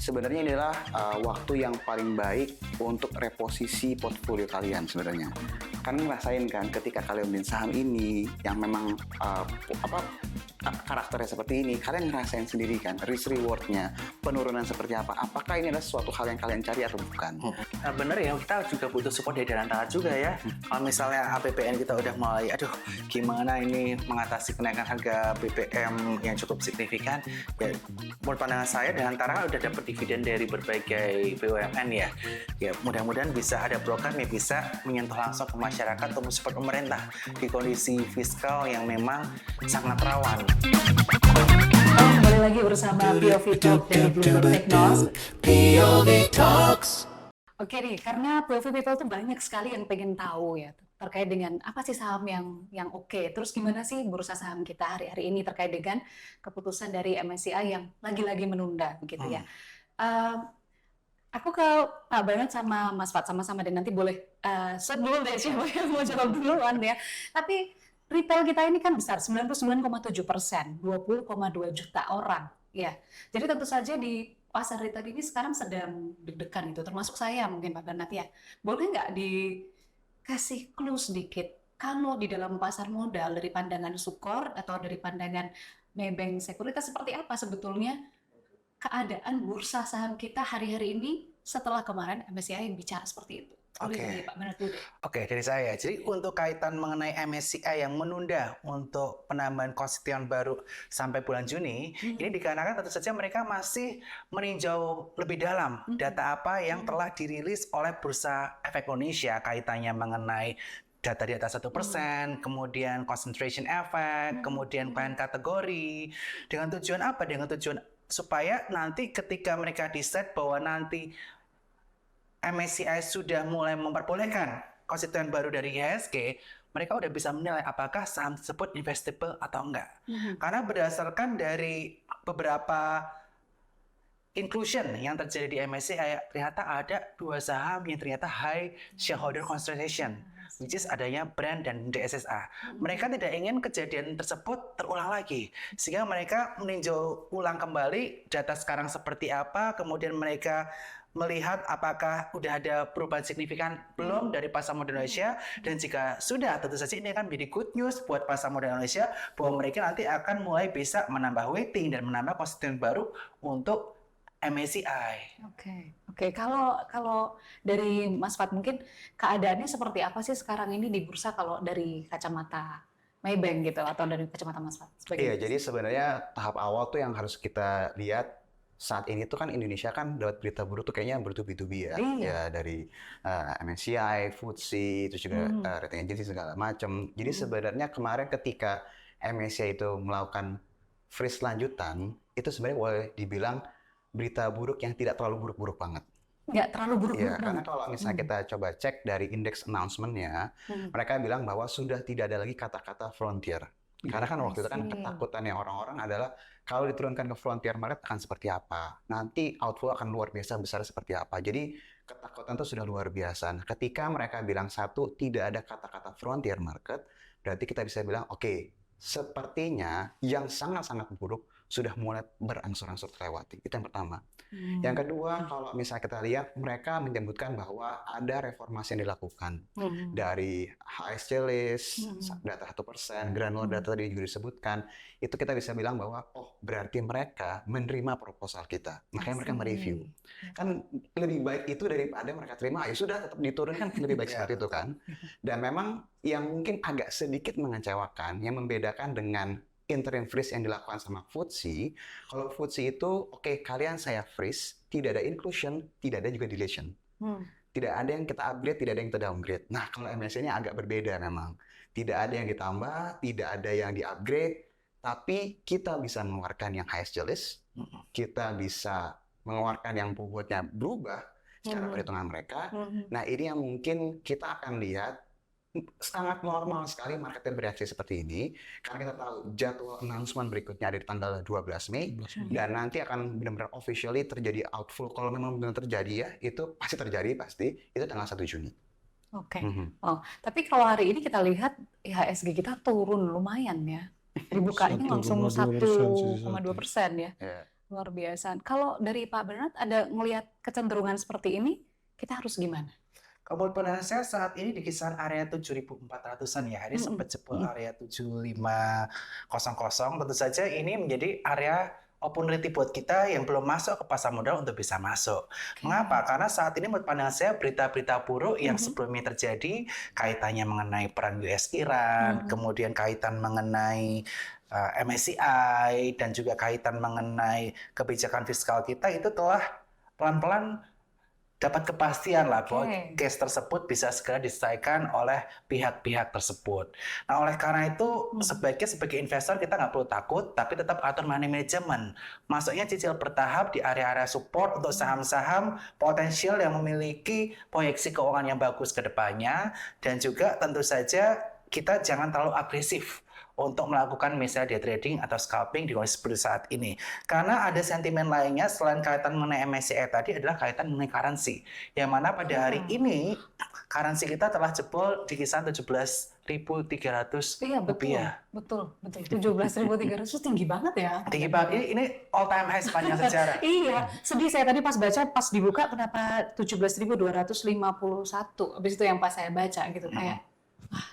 sebenarnya ini adalah waktu yang paling baik untuk reposisi portfolio kalian sebenarnya. Kan ngerasain kan ketika kalian beli saham ini yang memang karakternya seperti ini, kalian ngerasain sendiri kan risk rewardnya, penurunan seperti apa. Apakah ini adalah suatu hal yang kalian cari atau bukan? Bener ya, kita juga butuh support dari Dirgantara juga ya. Kalau misalnya APBN kita udah mulai, aduh gimana ini mengatasi kenaikan harga BBM yang cukup signifikan, ya menurut pandangan saya Dirgantara udah dapat dividen dari berbagai BUMN ya. Ya mudah-mudahan bisa ada program yang bisa menyentuh langsung ke masyarakat untuk support pemerintah di kondisi fiskal yang memang sangat rawan. Kembali lagi bersama POV Talk dari Bloomberg Technos. Oke nih, karena POV People tuh banyak sekali yang pengen tahu ya terkait dengan apa sih saham yang oke. Terus gimana sih bursa saham kita hari-hari ini terkait dengan keputusan dari MSCI yang lagi-lagi menunda begitu ya. Aku ke Pak Bernard sama Mas Fat sama-sama dan nanti boleh shot dulu deh siapa yang mau jawab duluan ya. Tapi retail kita ini kan besar, 99,7%, 20,2 juta orang. Ya, jadi tentu saja di pasar retail ini sekarang sedang deg-degan itu, termasuk saya mungkin Pak Bernard ya. Boleh nggak dikasih clue sedikit, kalau di dalam pasar modal dari pandangan Sukor atau dari pandangan Maybank Sekuritas seperti apa sebetulnya keadaan bursa saham kita hari-hari ini setelah kemarin MSCI bicara seperti itu? Oke, dari saya. Jadi untuk kaitan mengenai MSCI yang menunda untuk penambahan konstituen baru sampai bulan Juni, ini dikarenakan tentu saja mereka masih meninjau lebih dalam data apa yang telah dirilis oleh Bursa Efek Indonesia kaitannya mengenai data di atas 1%, kemudian concentration effect, kemudian plan kategori. Dengan tujuan apa? Dengan tujuan supaya nanti ketika mereka decide bahwa nanti MSCI sudah mulai memperbolehkan konstituen baru dari IHSG, mereka udah bisa menilai apakah saham tersebut investable atau enggak. Karena berdasarkan dari beberapa inclusion yang terjadi di MSCI, ternyata ada 2 saham yang ternyata high shareholder concentration, which is adanya BRAND dan DSSA. Mereka tidak ingin kejadian tersebut terulang lagi, sehingga mereka meninjau ulang kembali data sekarang seperti apa, kemudian mereka melihat apakah udah ada perubahan signifikan belum dari pasar modal Indonesia, dan jika sudah, tentu saja ini akan menjadi good news buat pasar modal Indonesia bahwa mereka nanti akan mulai bisa menambah weighting dan menambah konstituen baru untuk MSCI. Oke. Kalau dari Mas Fat mungkin keadaannya seperti apa sih sekarang ini di bursa kalau dari kacamata Maybank gitu atau dari kacamata Mas Fat? Iya, jadi sebenarnya tahap awal tuh yang harus kita lihat saat ini tuh kan Indonesia kan dapat berita buruk tuh kayaknya bertubi-tubi ya. Iya. Ya dari MSCI, FTSE, terus juga rating agency segala macam. Jadi sebenarnya kemarin ketika MSCI itu melakukan freeze lanjutan, itu sebenarnya boleh dibilang berita buruk yang tidak terlalu buruk-buruk banget. Nggak terlalu buruk-buruk Ya, karena kalau misalnya kita coba cek dari indeks announcement-nya, mereka bilang bahwa sudah tidak ada lagi kata-kata frontier. Karena kan waktu itu kan ketakutannya orang-orang adalah kalau diturunkan ke frontier market akan seperti apa, nanti outflow akan luar biasa besar seperti apa. Jadi ketakutan itu sudah luar biasa. Nah, ketika mereka bilang satu, tidak ada kata-kata frontier market, berarti kita bisa bilang oke, sepertinya yang sangat-sangat buruk sudah mulai berangsur-angsur terlewati. Itu yang pertama. Yang kedua, kalau misalnya kita lihat, mereka menyebutkan bahwa ada reformasi yang dilakukan dari HSC list, data 1%, granular data tadi juga disebutkan. Itu kita bisa bilang bahwa, oh berarti mereka menerima proposal kita. Makanya mereka mereview. Kan lebih baik itu daripada mereka terima, ya sudah tetap diturunkan, lebih baik seperti itu kan. Dan memang yang mungkin agak sedikit mengecewakan, yang membedakan dengan interim freeze yang dilakukan sama FTSE, kalau FTSE itu oke, kalian saya freeze, tidak ada inclusion, tidak ada juga deletion. Tidak ada yang kita upgrade, tidak ada yang kita downgrade. Nah, kalau MSCI ini agak berbeda memang. Tidak ada yang ditambah, tidak ada yang di-upgrade, tapi kita bisa mengeluarkan yang highest list, kita bisa mengeluarkan yang bobotnya berubah secara perhitungan mereka. Nah, ini yang mungkin kita akan lihat sangat normal sekali marketnya bereaksi seperti ini, karena kita tahu jadwal announcement berikutnya ada di tanggal 12 Mei, dan nanti akan benar-benar officially terjadi outflow. Kalau memang benar terjadi ya, itu pasti terjadi, itu tanggal 1 Juni. Tapi kalau hari ini kita lihat IHSG kita turun lumayan ya. Dibukanya langsung 1,2% ya. Luar biasa. Kalau dari Pak Bernard ada ngelihat kecenderungan seperti ini, kita harus gimana? Kalau menurut pandangan saya saat ini di kisaran area 7.400-an ya. Ini sempat jebol area 7500. Tentu saja ini menjadi area opportunity buat kita yang belum masuk ke pasar modal untuk bisa masuk. Mengapa? Karena saat ini menurut pandangan saya berita-berita buruk yang sebelumnya terjadi kaitannya mengenai perang US-Iran, kemudian kaitan mengenai MSCI dan juga kaitan mengenai kebijakan fiskal kita itu telah pelan-pelan dapat kepastian lah bahwa case tersebut bisa segera diselesaikan oleh pihak-pihak tersebut. Nah, oleh karena itu sebaiknya sebagai investor kita nggak perlu takut, tapi tetap atur money management. Masuknya cicil bertahap di area-area support untuk saham-saham potensial yang memiliki proyeksi keuangan yang bagus ke depannya, dan juga tentu saja kita jangan terlalu agresif untuk melakukan misalnya day trading atau scalping di kondisi seperti saat ini. Karena ada sentimen lainnya selain kaitan mengenai MSCI tadi adalah kaitan mengenai currency. Yang mana pada hari ini currency kita telah jebol di kisaran 17.300 Iya, rupiah. betul. 17.300 itu tinggi banget ya. Tinggi banget. Ini all time high sepanjang sejarah. Iya, sedih saya tadi pas baca, pas dibuka kenapa 17.251. Habis itu yang pas saya baca gitu kayak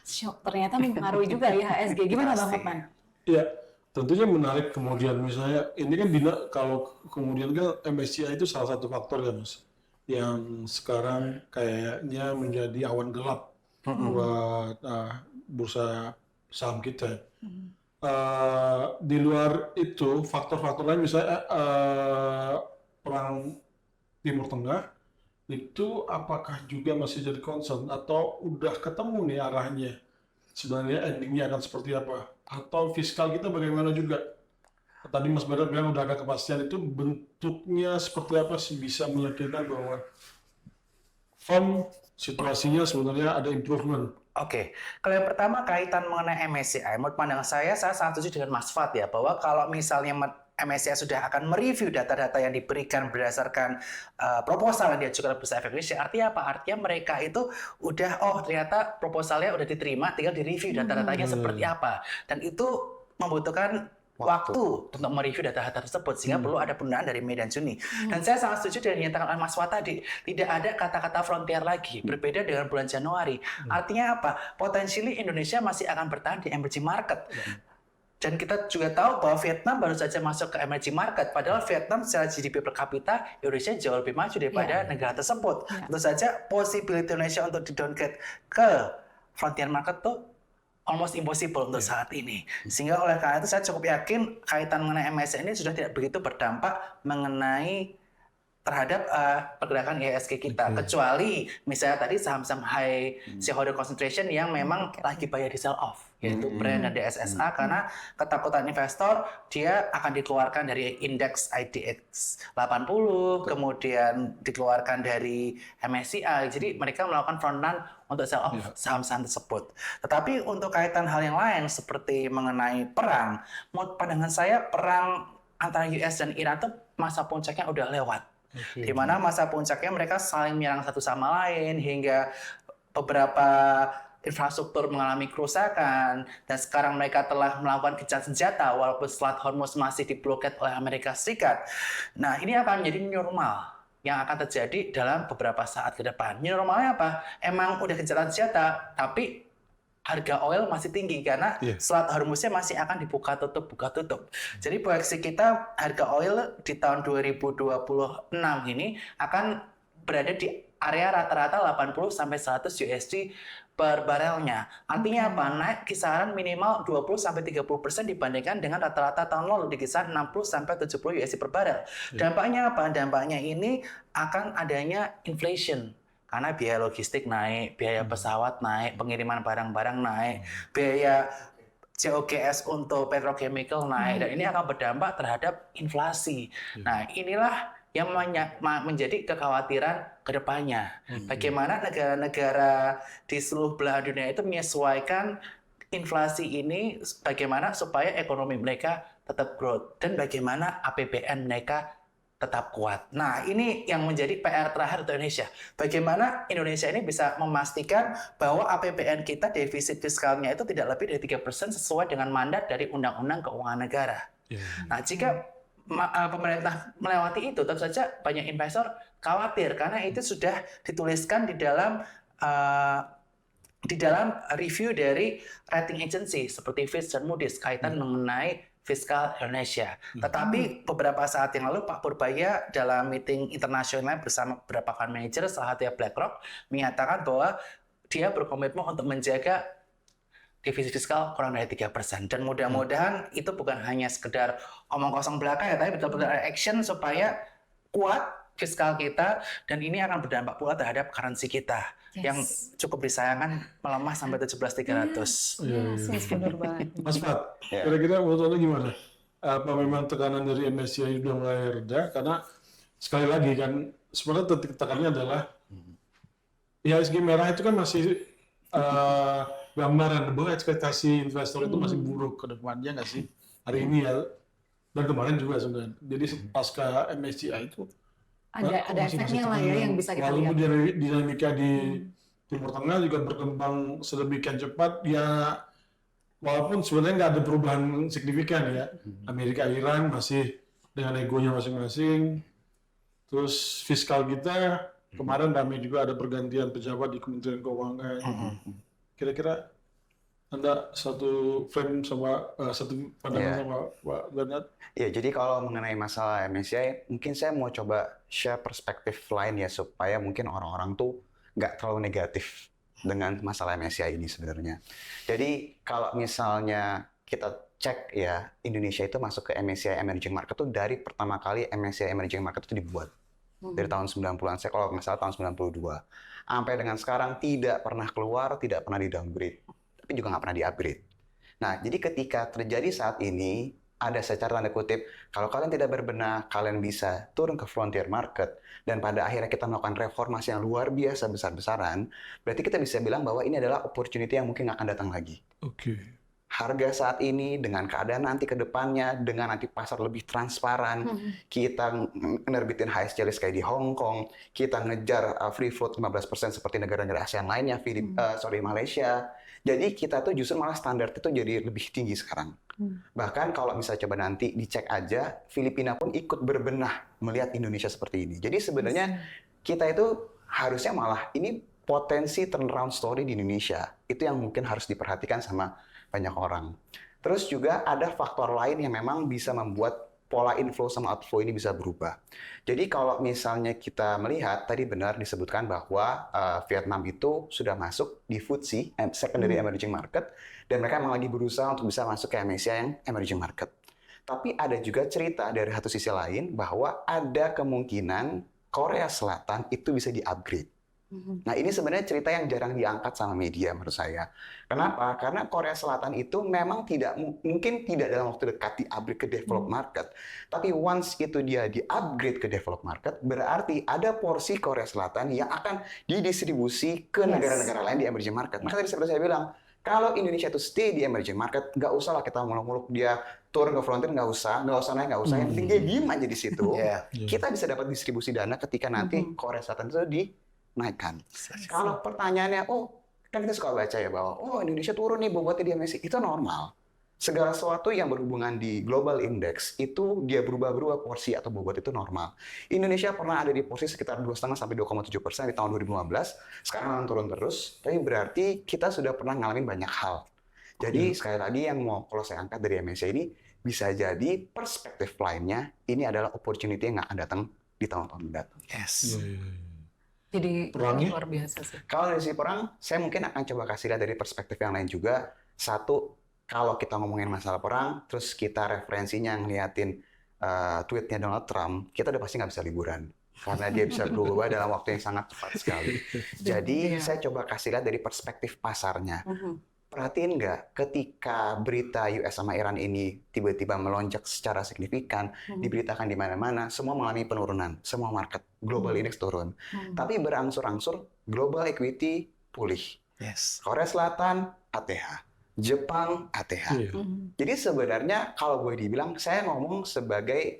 shock, ternyata mempengaruhi juga ya HSG. Gimana Bang Hotman? Ya, tentunya menarik kemudian misalnya ini kan kalau kemudian kan MSCI itu salah satu faktor ya Mas, yang sekarang kayaknya menjadi awan gelap buat bursa saham kita. Di luar itu faktor-faktor lain misalnya perang Timur Tengah itu apakah juga masih jadi concern atau udah ketemu nih arahnya sebenarnya endingnya akan seperti apa, atau fiskal kita bagaimana juga? Tadi Mas Bernard bilang udah ada kepastian, itu bentuknya seperti apa sih bisa meyakinkan bahwa situasinya sebenarnya ada improvement? Oke, kalau yang pertama kaitan mengenai MSCI, menurut pandangan saya sangat setuju dengan Mas Fat ya, bahwa kalau misalnya MSCI sudah akan mereview data-data yang diberikan berdasarkan proposal yang diajukan oleh Bursa Efek Indonesia. Artinya apa? Artinya mereka itu udah, ternyata proposalnya udah diterima, tinggal direview data-datanya seperti apa. Dan itu membutuhkan waktu untuk mereview data-data tersebut, sehingga perlu ada penundaan dari Mei dan Juni. Dan saya sangat setuju dengan yang dinyatakan oleh Mas Wat tadi, tidak ada kata-kata frontier lagi, berbeda dengan bulan Januari. Artinya apa? Potentially Indonesia masih akan bertahan di emerging market. Dan kita juga tahu bahwa Vietnam baru saja masuk ke emerging market, padahal Vietnam secara GDP per kapita Indonesia jauh lebih maju daripada negara tersebut. Tentu saja possibility Indonesia untuk di-downgrade ke frontier market tuh almost impossible untuk saat ini. Sehingga oleh karena itu saya cukup yakin kaitan mengenai MSCI ini sudah tidak begitu berdampak mengenai terhadap pergerakan IHSG kita, kecuali misalnya tadi saham-saham high shareholder concentration yang memang lagi banyak di sell off, yaitu Brand dan DSSA, karena ketakutan investor dia akan dikeluarkan dari indeks IDX 80, kemudian dikeluarkan dari MSCI, jadi mereka melakukan front run untuk sell off saham-saham tersebut. Tetapi untuk kaitan hal yang lain seperti mengenai perang, menurut pandangan saya perang antara US dan Iran itu masa puncaknya udah lewat. Di mana masa puncaknya mereka saling menyerang satu sama lain hingga beberapa infrastruktur mengalami kerusakan, dan sekarang mereka telah melakukan gencatan senjata walaupun Selat Hormuz masih diblokade oleh Amerika Serikat. Nah, ini akan menjadi new normal yang akan terjadi dalam beberapa saat ke depan. New normalnya apa? Emang udah gencatan senjata, tapi harga oil masih tinggi karena Selat Hormuznya masih akan buka tutup. Jadi proyeksi kita harga oil di tahun 2026 ini akan berada di area rata-rata 80 sampai 100 USD per barelnya. Artinya apa? Naik kisaran minimal 20 sampai 30% dibandingkan dengan rata-rata tahun lalu di kisaran 60 sampai 70 USD per barel. Dampaknya apa? Dampaknya ini akan adanya inflation. Karena biaya logistik naik, biaya pesawat naik, pengiriman barang-barang naik, biaya COGS untuk petrochemical naik, dan ini akan berdampak terhadap inflasi. Nah, inilah yang menjadi kekhawatiran ke depannya. Bagaimana negara-negara di seluruh belahan dunia itu menyesuaikan inflasi ini, bagaimana supaya ekonomi mereka tetap growth, dan bagaimana APBN mereka tetap kuat. Nah, ini yang menjadi PR terakhir untuk Indonesia. Bagaimana Indonesia ini bisa memastikan bahwa APBN kita, defisit fiskalnya itu tidak lebih dari 3% sesuai dengan mandat dari Undang-Undang Keuangan Negara. Nah, jika pemerintah melewati itu, tentu saja banyak investor khawatir karena itu sudah dituliskan di dalam review dari rating agency seperti Fitch dan Moody's kaitan mengenai fiskal Indonesia. Tetapi beberapa saat yang lalu Pak Purbaya dalam meeting internasional bersama beberapa fund manager, salah satunya BlackRock, menyatakan bahwa dia berkomitmen untuk menjaga defisit fiskal kurang dari 3%. Dan mudah-mudahan itu bukan hanya sekedar omong kosong belaka ya, tapi betul-betul ada action supaya kuat fiskal kita, dan ini akan berdampak pula terhadap currency kita yang cukup disayangkan melemah sampai 17.300. Yes, benar banget. Mas Pat, Ya. kira-kira menurut Anda gimana? Apa memang tekanan dari MSCI sudah mulai reda? Karena sekali lagi kan, sebenarnya titik tekannya adalah IHSG merah itu kan masih gambaran bahwa ekspektasi investor itu masih buruk ke depannya nggak sih? Hari ini ya, dan kemarin juga sebenarnya. Jadi pasca MSCI itu Ada efeknya lah ya yang bisa kita walaupun lihat. dinamika di Timur Tengah juga berkembang sedemikian cepat, ya walaupun sebenarnya nggak ada perubahan signifikan ya. Amerika, Iran masih dengan egonya masing-masing. Terus fiskal kita, kemarin kami juga ada pergantian pejabat di Kementerian Keuangan. Kira-kira Anda satu frame sama satu pandangan sama Pak Bernard? Ya, jadi kalau mengenai masalah MSCI, mungkin saya mau coba share perspektif lain ya, supaya mungkin orang-orang tuh nggak terlalu negatif dengan masalah MSCI ini sebenarnya. Jadi kalau misalnya kita cek ya, Indonesia itu masuk ke MSCI Emerging Market tuh dari pertama kali MSCI Emerging Market itu dibuat. Dari tahun 90-an, saya kalau nggak salah tahun 92. Sampai dengan sekarang tidak pernah keluar, tidak pernah di-downgrade, tapi juga nggak pernah di-upgrade. Nah, jadi ketika terjadi saat ini, ada secara tanda kutip, kalau kalian tidak berbenah, kalian bisa turun ke frontier market, dan pada akhirnya kita melakukan reformasi yang luar biasa besar-besaran, berarti kita bisa bilang bahwa ini adalah opportunity yang mungkin nggak akan datang lagi. Oke. Harga saat ini, dengan keadaan nanti ke depannya, dengan nanti pasar lebih transparan, kita nerbitin highest list kayak di Hong Kong, kita ngejar free float 15% seperti negara-negara ASEAN lainnya, Malaysia. Jadi kita tuh justru malah standar itu jadi lebih tinggi sekarang. Bahkan kalau misalnya coba nanti dicek aja, Filipina pun ikut berbenah melihat Indonesia seperti ini. Jadi sebenarnya kita itu harusnya malah ini potensi turnaround story di Indonesia. Itu yang mungkin harus diperhatikan sama banyak orang. Terus juga ada faktor lain yang memang bisa membuat pola inflow sama outflow ini bisa berubah. Jadi kalau misalnya kita melihat, tadi benar disebutkan bahwa Vietnam itu sudah masuk di FTSE, Secondary Emerging Market, dan mereka memang lagi berusaha untuk bisa masuk ke MSCI yang Emerging Market. Tapi ada juga cerita dari satu sisi lain bahwa ada kemungkinan Korea Selatan itu bisa di-upgrade. Nah, ini sebenarnya cerita yang jarang diangkat sama media menurut saya. Kenapa? Karena Korea Selatan itu memang mungkin tidak dalam waktu dekat di-upgrade ke developed market. Tapi once itu dia di-upgrade ke developed market, berarti ada porsi Korea Selatan yang akan didistribusi ke negara-negara lain di emerging market. Maka tadi seperti saya bilang, kalau Indonesia itu stay di emerging market, nggak usah lah kita muluk-muluk dia turun ke frontier, nggak usah naik, nggak usah. Yang penting dia diem aja di situ. Kita bisa dapat distribusi dana ketika nanti Korea Selatan itu dinaikkan. Kalau pertanyaannya, kan kita suka baca ya bahwa Indonesia turun nih bobotnya di MSCI, itu normal. Segala sesuatu yang berhubungan di global index itu dia berubah-berubah porsi atau bobot itu normal. Indonesia pernah ada di porsi sekitar 2,5 sampai 2,7% di tahun 2015, sekarang turun terus, tapi berarti kita sudah pernah ngalamin banyak hal. Jadi sekali lagi yang mau kalau saya angkat dari MSCI ini, bisa jadi perspektif lainnya, ini adalah opportunity yang akan datang di tahun-tahun mendatang. Yes. Jadi Perangnya? luar biasa sih. Kalau dari sisi perang, saya mungkin akan coba kasih lihat dari perspektif yang lain juga. Satu, kalau kita ngomongin masalah perang, terus kita referensinya ngeliatin tweetnya Donald Trump, kita udah pasti nggak bisa liburan. Karena dia bisa berubah dalam waktu yang sangat cepat sekali. Jadi saya coba kasih lihat dari perspektif pasarnya. Perhatiin nggak, ketika berita US sama Iran ini tiba-tiba melonjak secara signifikan, diberitakan di mana-mana, semua mengalami penurunan. Semua market, global index turun. Tapi berangsur-angsur, global equity pulih. Yes. Korea Selatan, ATH. Jepang, ATH. Jadi sebenarnya kalau gue dibilang, saya ngomong sebagai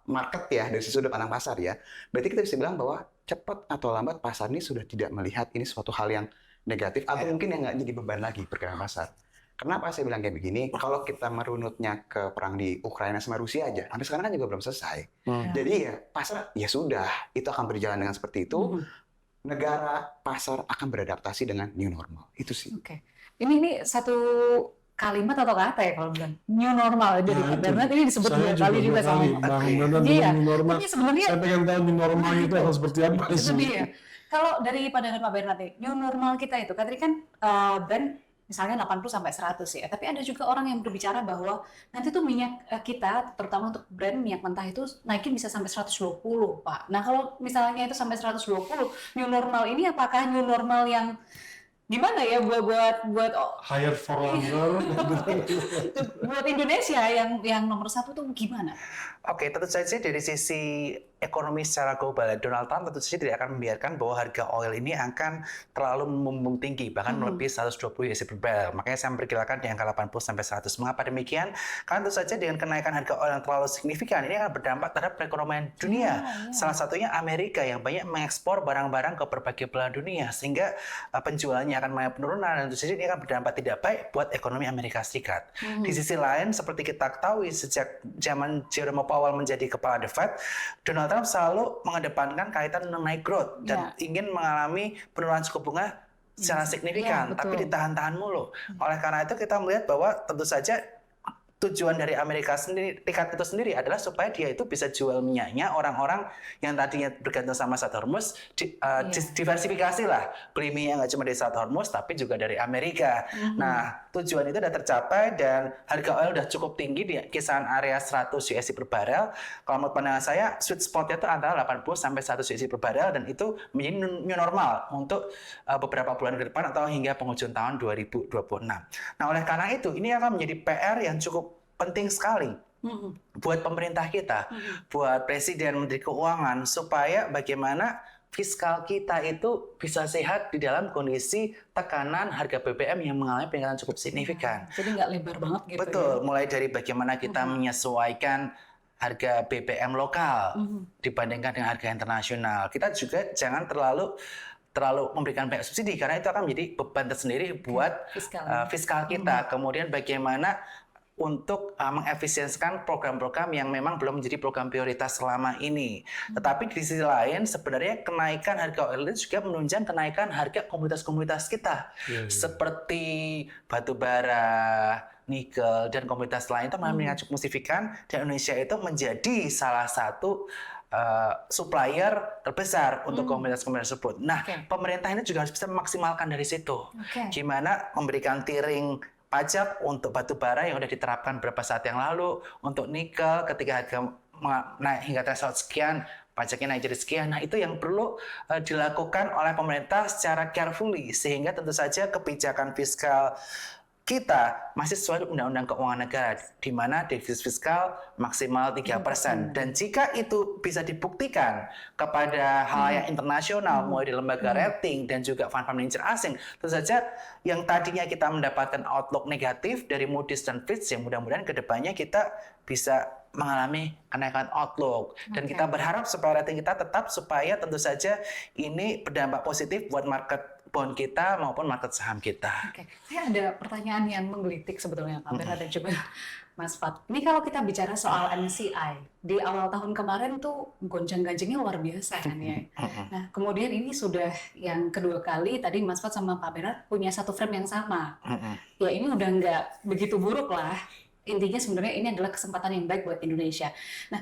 market ya, dari sudut pandang pasar ya. Berarti kita bisa bilang bahwa cepat atau lambat pasar ini sudah tidak melihat ini suatu hal yang negatif atau mungkin yang nggak jadi beban lagi pergerakan pasar. Kenapa saya bilang kayak begini? Kalau kita merunutnya ke perang di Ukraina sama Rusia aja, sampai sekarang kan juga belum selesai. Jadi ya pasar ya sudah, itu akan berjalan dengan seperti itu. Negara, pasar akan beradaptasi dengan new normal. Itu sih. Oke. Ini satu kalimat atau kata ya kalau bilang new normal dari Pak itu. Bernard ini disebut Saya 2 kali juga dua sama kali. Pak. Bang Bernard Iya. bilang new normal. Tapi sebenarnya Saya pengen tahu new normal itu akan seperti apa itu sih? dia. Kalau dari pandangan Pak Bernard nih, new normal kita itu kan tadi kan brand misalnya 80 sampai 100 ya. Tapi ada juga orang yang berbicara bahwa nanti tuh minyak kita, terutama untuk brand minyak mentah itu naikin bisa sampai 120, Pak. Nah, kalau misalnya itu sampai 120, new normal ini apakah new normal yang gimana ya buat Hire for longer. buat Indonesia yang nomor 1 tuh gimana? Oke, tentu saja dari sisi ekonomi secara global, Donald Trump tentu saja tidak akan membiarkan bahwa harga oil ini akan terlalu membumbung tinggi, bahkan melebihi 120 USD per barrel. Makanya saya memperkirakan di angka 80 sampai 100. Mengapa demikian? Karena tentu saja dengan kenaikan harga oil yang terlalu signifikan, ini akan berdampak terhadap perekonomian dunia. Salah satunya Amerika yang banyak mengekspor barang-barang ke berbagai belahan dunia, sehingga penjualannya akan mengalami penurunan, dan tentu saja ini akan berdampak tidak baik buat ekonomi Amerika Serikat. Di sisi lain, seperti kita ketahui sejak zaman Jerome Powell menjadi kepala The Fed, Donald Trump selalu mengedepankan kaitan mengenai growth dan ingin mengalami penurunan suku bunga secara signifikan, betul. tapi ditahan-tahan mulu. Oleh karena itu kita melihat bahwa tentu saja tujuan dari Amerika Serikat itu sendiri adalah supaya dia itu bisa jual minyaknya orang-orang yang tadinya bergantung sama Strait Hormuz, diversifikasi lah, beli minyak nggak cuma dari Strait Hormuz tapi juga dari Amerika. Nah, tujuan itu sudah tercapai dan harga oil sudah cukup tinggi di kisaran area 100 USD per barel. Kalau menurut pandangan saya, sweet spot-nya itu antara 80 sampai 100 USD per barel, dan itu menjadi new normal untuk beberapa bulan ke depan atau hingga penghujung tahun 2026. Nah, oleh karena itu ini akan menjadi PR yang cukup penting sekali buat pemerintah kita, buat Presiden, Menteri Keuangan, supaya bagaimana fiskal kita itu bisa sehat di dalam kondisi tekanan harga BBM yang mengalami peningkatan cukup signifikan. Jadi nggak lebar banget gitu. Betul, mulai dari bagaimana kita menyesuaikan harga BBM lokal dibandingkan dengan harga internasional. Kita juga jangan terlalu memberikan banyak subsidi, karena itu akan menjadi beban tersendiri buat fiskal kita. Kemudian bagaimana untuk mengefisiensikan program-program yang memang belum menjadi program prioritas selama ini. Tetapi di sisi lain, sebenarnya kenaikan harga oil itu juga menunjang kenaikan harga komoditas-komoditas kita. Seperti batu bara, nikel, dan komoditas lain itu meningkat cukup signifikan, dan Indonesia itu menjadi salah satu supplier terbesar untuk komoditas-komoditas tersebut. Nah, pemerintah ini juga harus bisa memaksimalkan dari situ. Gimana memberikan tiring pajak untuk batu bara yang sudah diterapkan beberapa saat yang lalu, untuk nikel ketika harga naik hingga threshold sekian, pajaknya naik jadi sekian. Nah, itu yang perlu dilakukan oleh pemerintah secara carefully, sehingga tentu saja kebijakan fiskal kita masih sesuai Undang-Undang Keuangan Negara, di mana defisit fiskal maksimal 3%. Dan jika itu bisa dibuktikan kepada halayak internasional, mulai di lembaga rating dan juga fund manager asing, tentu saja yang tadinya kita mendapatkan outlook negatif dari Moody's dan Fitch, yang mudah-mudahan ke depannya kita bisa mengalami kenaikan outlook. Dan kita berharap supaya rating kita tetap, supaya tentu saja ini berdampak positif buat market bond kita maupun market saham kita. Saya ada pertanyaan yang menggelitik sebetulnya Pak Bernard dan juga Mas Fat. Ini kalau kita bicara soal MSCI, di awal tahun kemarin tuh gonjang-ganjingnya luar biasa kan ya. Nah, kemudian ini sudah yang kedua kali, tadi Mas Fat sama Pak Bernard punya satu frame yang sama. Ya ini udah nggak begitu buruk lah. Intinya sebenarnya ini adalah kesempatan yang baik buat Indonesia. Nah,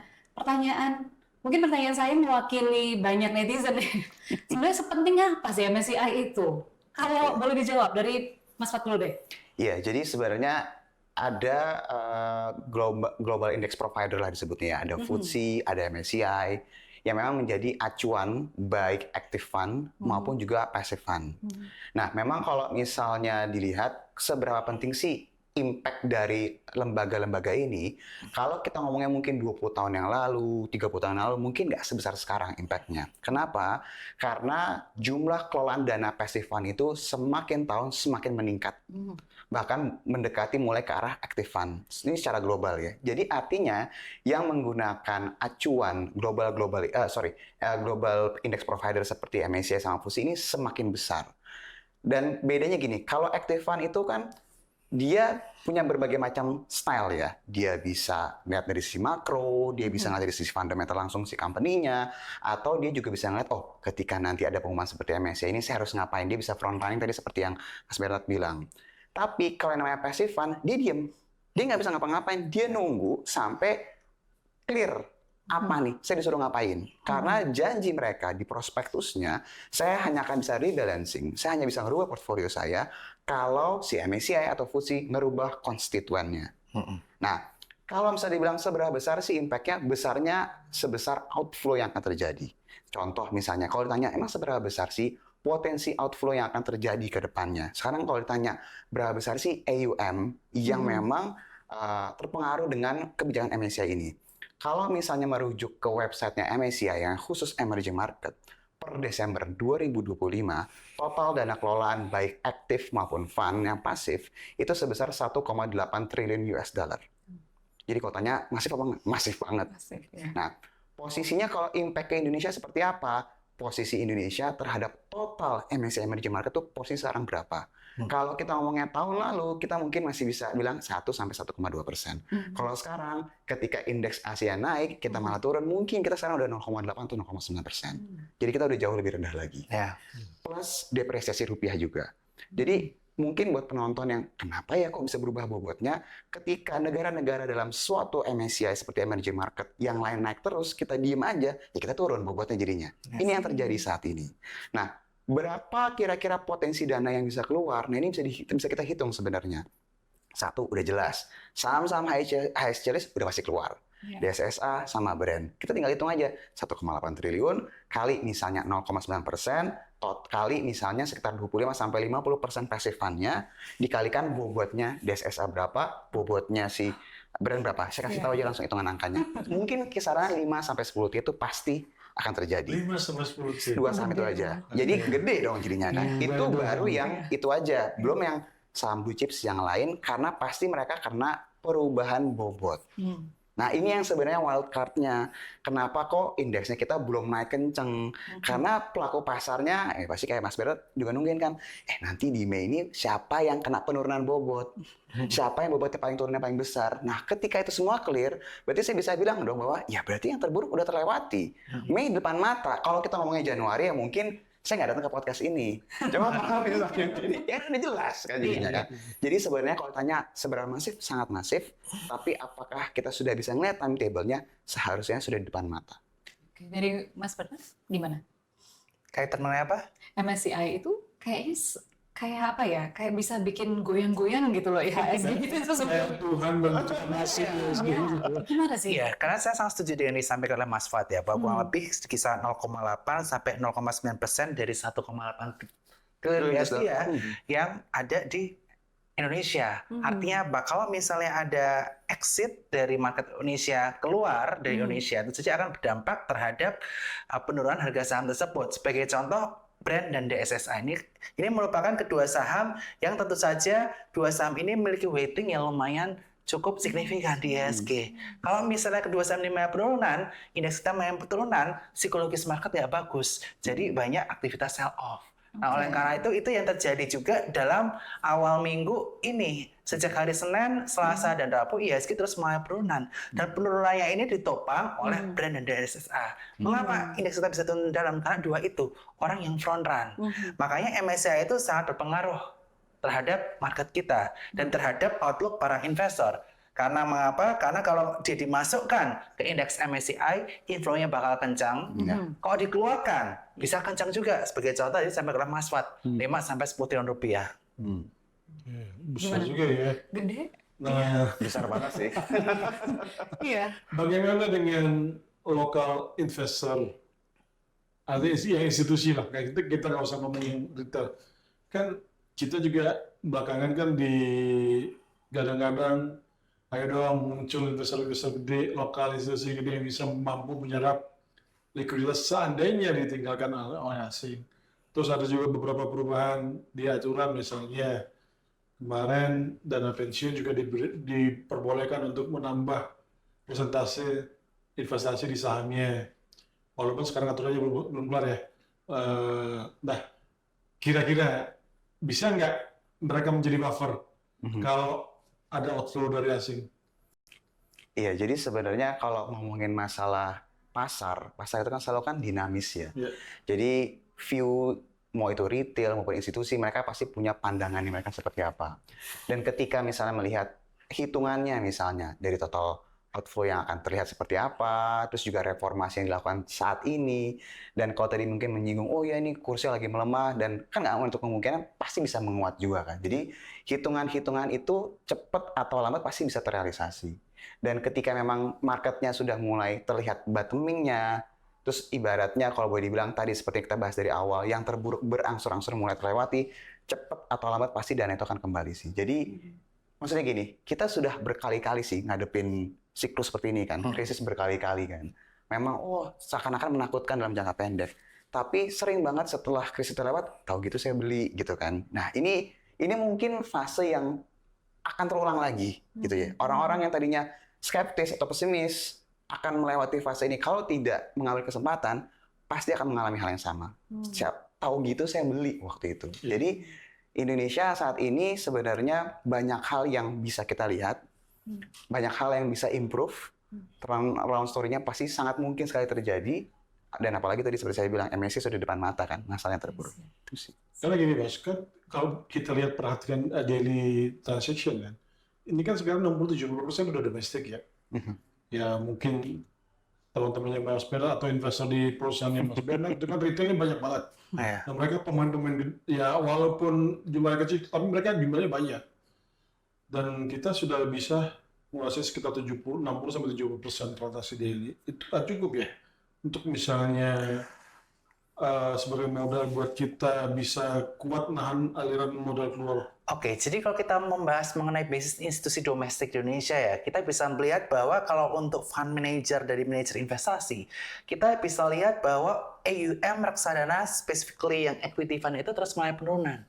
mungkin pertanyaan saya mewakili banyak netizen. Sebenarnya sepenting apa sih MSCI itu? Kalau boleh dijawab dari Mas Fat dulu deh. Iya, jadi sebenarnya ada global index provider lah disebutnya. Ada FTSE, ada MSCI, yang memang menjadi acuan baik active fund maupun juga passive fund. Nah, memang kalau misalnya dilihat seberapa penting sih impact dari lembaga-lembaga ini, kalau kita ngomongnya mungkin 20 tahun yang lalu, 30 tahun yang lalu, mungkin nggak sebesar sekarang impact-nya. Kenapa? Karena jumlah kelolaan dana passive fund itu semakin tahun semakin meningkat. Bahkan mendekati mulai ke arah active fund. Ini secara global ya. Jadi artinya yang menggunakan acuan global index provider seperti MSCI sama FTSE ini semakin besar. Dan bedanya gini, kalau active fund itu kan dia punya berbagai macam style ya. Dia bisa lihat dari sisi makro, dia bisa ngeliat dari sisi fundamental langsung si company-nya, atau dia juga bisa ngeliat, oh ketika nanti ada pengumuman seperti MSCI ini saya harus ngapain. Dia bisa front running tadi seperti yang Mas Bernard bilang. Tapi kalau yang namanya passive fund, dia diem. Dia nggak bisa ngapa-ngapain. Dia nunggu sampai clear. Apa nih? Saya disuruh ngapain? Karena janji mereka di prospektusnya, saya hanya akan bisa rebalancing. Saya hanya bisa ngerubah portfolio saya kalau si MSCI atau FTSE ngerubah konstituennya. Nah, kalau misalnya dibilang seberapa besar sih impact-nya, besarnya sebesar outflow yang akan terjadi. Contoh misalnya, kalau ditanya, emang seberapa besar sih potensi outflow yang akan terjadi ke depannya? Sekarang kalau ditanya, berapa besar sih AUM yang memang terpengaruh dengan kebijakan MSCI ini? Kalau misalnya merujuk ke websitenya MSCI yang khusus emerging market, per Desember 2025, total dana kelolaan baik aktif maupun fund yang pasif itu sebesar 1,8 triliun US dollar. Jadi kalau tanya, masif apa enggak? Masif banget. Masif, ya. Nah, posisinya kalau impact ke Indonesia seperti apa? Posisi Indonesia terhadap total MSCI Emerging Market itu posisi sekarang berapa? Kalau kita ngomongnya tahun lalu, kita mungkin masih bisa bilang 1-1,2%. Kalau sekarang, ketika indeks Asia naik, kita malah turun, mungkin kita sekarang udah 0,8-0,9%. Jadi kita udah jauh lebih rendah lagi. Plus depresiasi rupiah juga. Jadi mungkin buat penonton yang kenapa ya kok bisa berubah bobotnya, ketika negara-negara dalam suatu MSCI seperti emerging market yang lain naik terus, kita diem aja, ya kita turun bobotnya jadinya. Ini yang terjadi saat ini. Nah, berapa kira-kira potensi dana yang bisa keluar? Nah, ini bisa kita hitung sebenarnya. Satu, udah jelas. Saham-saham highest list udah pasti keluar. DSSA sama Brand. Kita tinggal hitung aja. 1,8 triliun kali misalnya 0,9%, kali misalnya sekitar 25-50% passive fund-nya, dikalikan bobotnya DSSA berapa, bobotnya si Brand berapa. Saya kasih tahu aja langsung hitungan angkanya. Mungkin kisaran 5-10 T itu pasti akan terjadi. 5-10 T. 2 saham itu aja. Jadi gede dong jadinya kan. Itu baru yang itu aja. Belum yang saham blue chips yang lain karena pasti mereka kena perubahan bobot. Nah, ini yang sebenarnya wild card-nya. Kenapa kok indeksnya kita belum naik kenceng? Karena pelaku pasarnya, pasti kayak Mas Bernard juga nungguin kan, nanti di Mei ini siapa yang kena penurunan bobot? Siapa yang bobotnya turunnya paling besar? Nah, ketika itu semua clear, berarti saya bisa bilang dong bahwa, ya berarti yang terburuk udah terlewati. Mei depan mata. Kalau kita ngomongnya Januari, ya mungkin saya nggak datang ke podcast ini. Coba paham ini. Ya udah jelas kan jadinya kan. Jadi sebenarnya kalau tanya seberapa masif, sangat masif. Tapi apakah kita sudah bisa ngeliat timetable-nya? Seharusnya sudah di depan mata. Oke, dari Mas Bernard, gimana? Kaitan mengenai apa? MSCI itu kayaknya kayak apa ya? Kayak bisa bikin goyang-goyang gitu loh IHSG gitu itu sebenarnya. Tuhan menciptakan nasib. Gimana sih? Iya, karena saya sangat setuju dengan yang disampaikan oleh Mas Fat ya, bahwa kurang lebih sekitar 0,8 sampai 0,9% dari 1,8 triliun USD ya, yang ada di Indonesia. Artinya kalau misalnya ada exit dari market Indonesia keluar dari Indonesia, itu saja akan berdampak terhadap penurunan harga saham tersebut. Sebagai contoh, Brand dan DSSA ini merupakan kedua saham yang tentu saja dua saham ini memiliki weighting yang lumayan cukup signifikan di IHSG. Kalau misalnya kedua saham ini mengalami penurunan, indeks kita mengalami penurunan, psikologis market ya bagus. Jadi banyak aktivitas sell off. Nah, oleh karena itu yang terjadi juga dalam awal minggu ini. Sejak hari Senin, Selasa, dan Rabu, IHSG terus mengalami penurunan. Dan penurunannya ini ditopang oleh Brand dan DSSA. Mengapa indeks kita bisa turun dalam? Karena dua itu, orang yang front run. Makanya MSCI itu sangat berpengaruh terhadap market kita dan terhadap outlook para investor. Karena mengapa? Karena kalau dia dimasukkan ke indeks MSCI, inflow-nya bakal kencang. Kalau dikeluarkan, bisa kencang juga. Sebagai contoh, tadi sampai ke Mas Fat, 5-10 triliun rupiah. Besar juga ya. Gede? Nah, Besar banget sih. Iya. bagaimana dengan lokal investor? Artinya yang institusi lah, kayak kita nggak usah ngomongin retail. Kan kita juga belakangan kan gadang-gadang, ayo dong muncul investor-investor gede, lokal institusi gede yang bisa mampu menyerap likuiditas seandainya ditinggalkan oleh asing. Terus ada juga beberapa perubahan di aturan, misalnya kemarin dana pensiun juga diperbolehkan untuk menambah persentase investasi di sahamnya. Walaupun sekarang aturannya belum keluar ya. Nah, kira-kira bisa nggak mereka menjadi buffer kalau ada outflow dari asing. Iya, jadi sebenarnya kalau ngomongin masalah pasar itu kan selalu kan dinamis ya. Iya. Jadi view mau itu retail maupun institusi, mereka pasti punya pandangannya mereka seperti apa. Dan ketika misalnya melihat hitungannya misalnya dari total outflow yang akan terlihat seperti apa, terus juga reformasi yang dilakukan saat ini, dan kalau tadi mungkin menyinggung, oh ya ini kursnya lagi melemah, dan kan nggak untuk kemungkinan pasti bisa menguat juga kan. Jadi hitungan-hitungan itu cepat atau lambat pasti bisa terrealisasi. Dan ketika memang marketnya sudah mulai terlihat bottoming-nya, terus ibaratnya kalau boleh dibilang tadi seperti kita bahas dari awal, yang terburuk berangsur-angsur mulai terlewati, cepat atau lambat pasti dana itu akan kembali sih. Jadi maksudnya gini, kita sudah berkali-kali sih ngadepin siklus seperti ini kan, krisis berkali-kali kan. Memang seakan-akan menakutkan dalam jangka pendek. Tapi sering banget setelah krisis terlewat, tahu gitu saya beli gitu kan. Nah ini mungkin fase yang akan terulang lagi gitu ya. Orang-orang yang tadinya skeptis atau pesimis akan melewati fase ini. Kalau tidak mengambil kesempatan, pasti akan mengalami hal yang sama. Tahu gitu saya beli waktu itu. Jadi Indonesia saat ini sebenarnya banyak hal yang bisa kita lihat, banyak hal yang bisa improve. Round story-nya pasti sangat mungkin sekali terjadi. Dan apalagi tadi seperti saya bilang, MSCI sudah di depan mata kan, masalahnya terburuk. Itu sih. Karena gini Mas, kan kalau kita lihat perhatikan daily transaction kan, ini kan sekarang 60-70% udah domestik ya. Ya mungkin teman-temannya Mas Bernard atau investor di perusahaannya Mas Bernard itu kan retailnya banyak banget. Nah mereka pemain-pemain ya walaupun jumlahnya kecil, tapi mereka jumlahnya banyak. Dan kita sudah bisa menguasai sekitar 60-70% transaksi daily. Itu cukup ya untuk misalnya sebagai modal buat kita bisa kuat nahan aliran modal keluar. Oke, jadi kalau kita membahas mengenai bisnis institusi domestik di Indonesia ya, kita bisa melihat bahwa kalau untuk fund manager dari manajer investasi, kita bisa lihat bahwa AUM reksadana, specifically yang equity fund itu terus mengalami penurunan.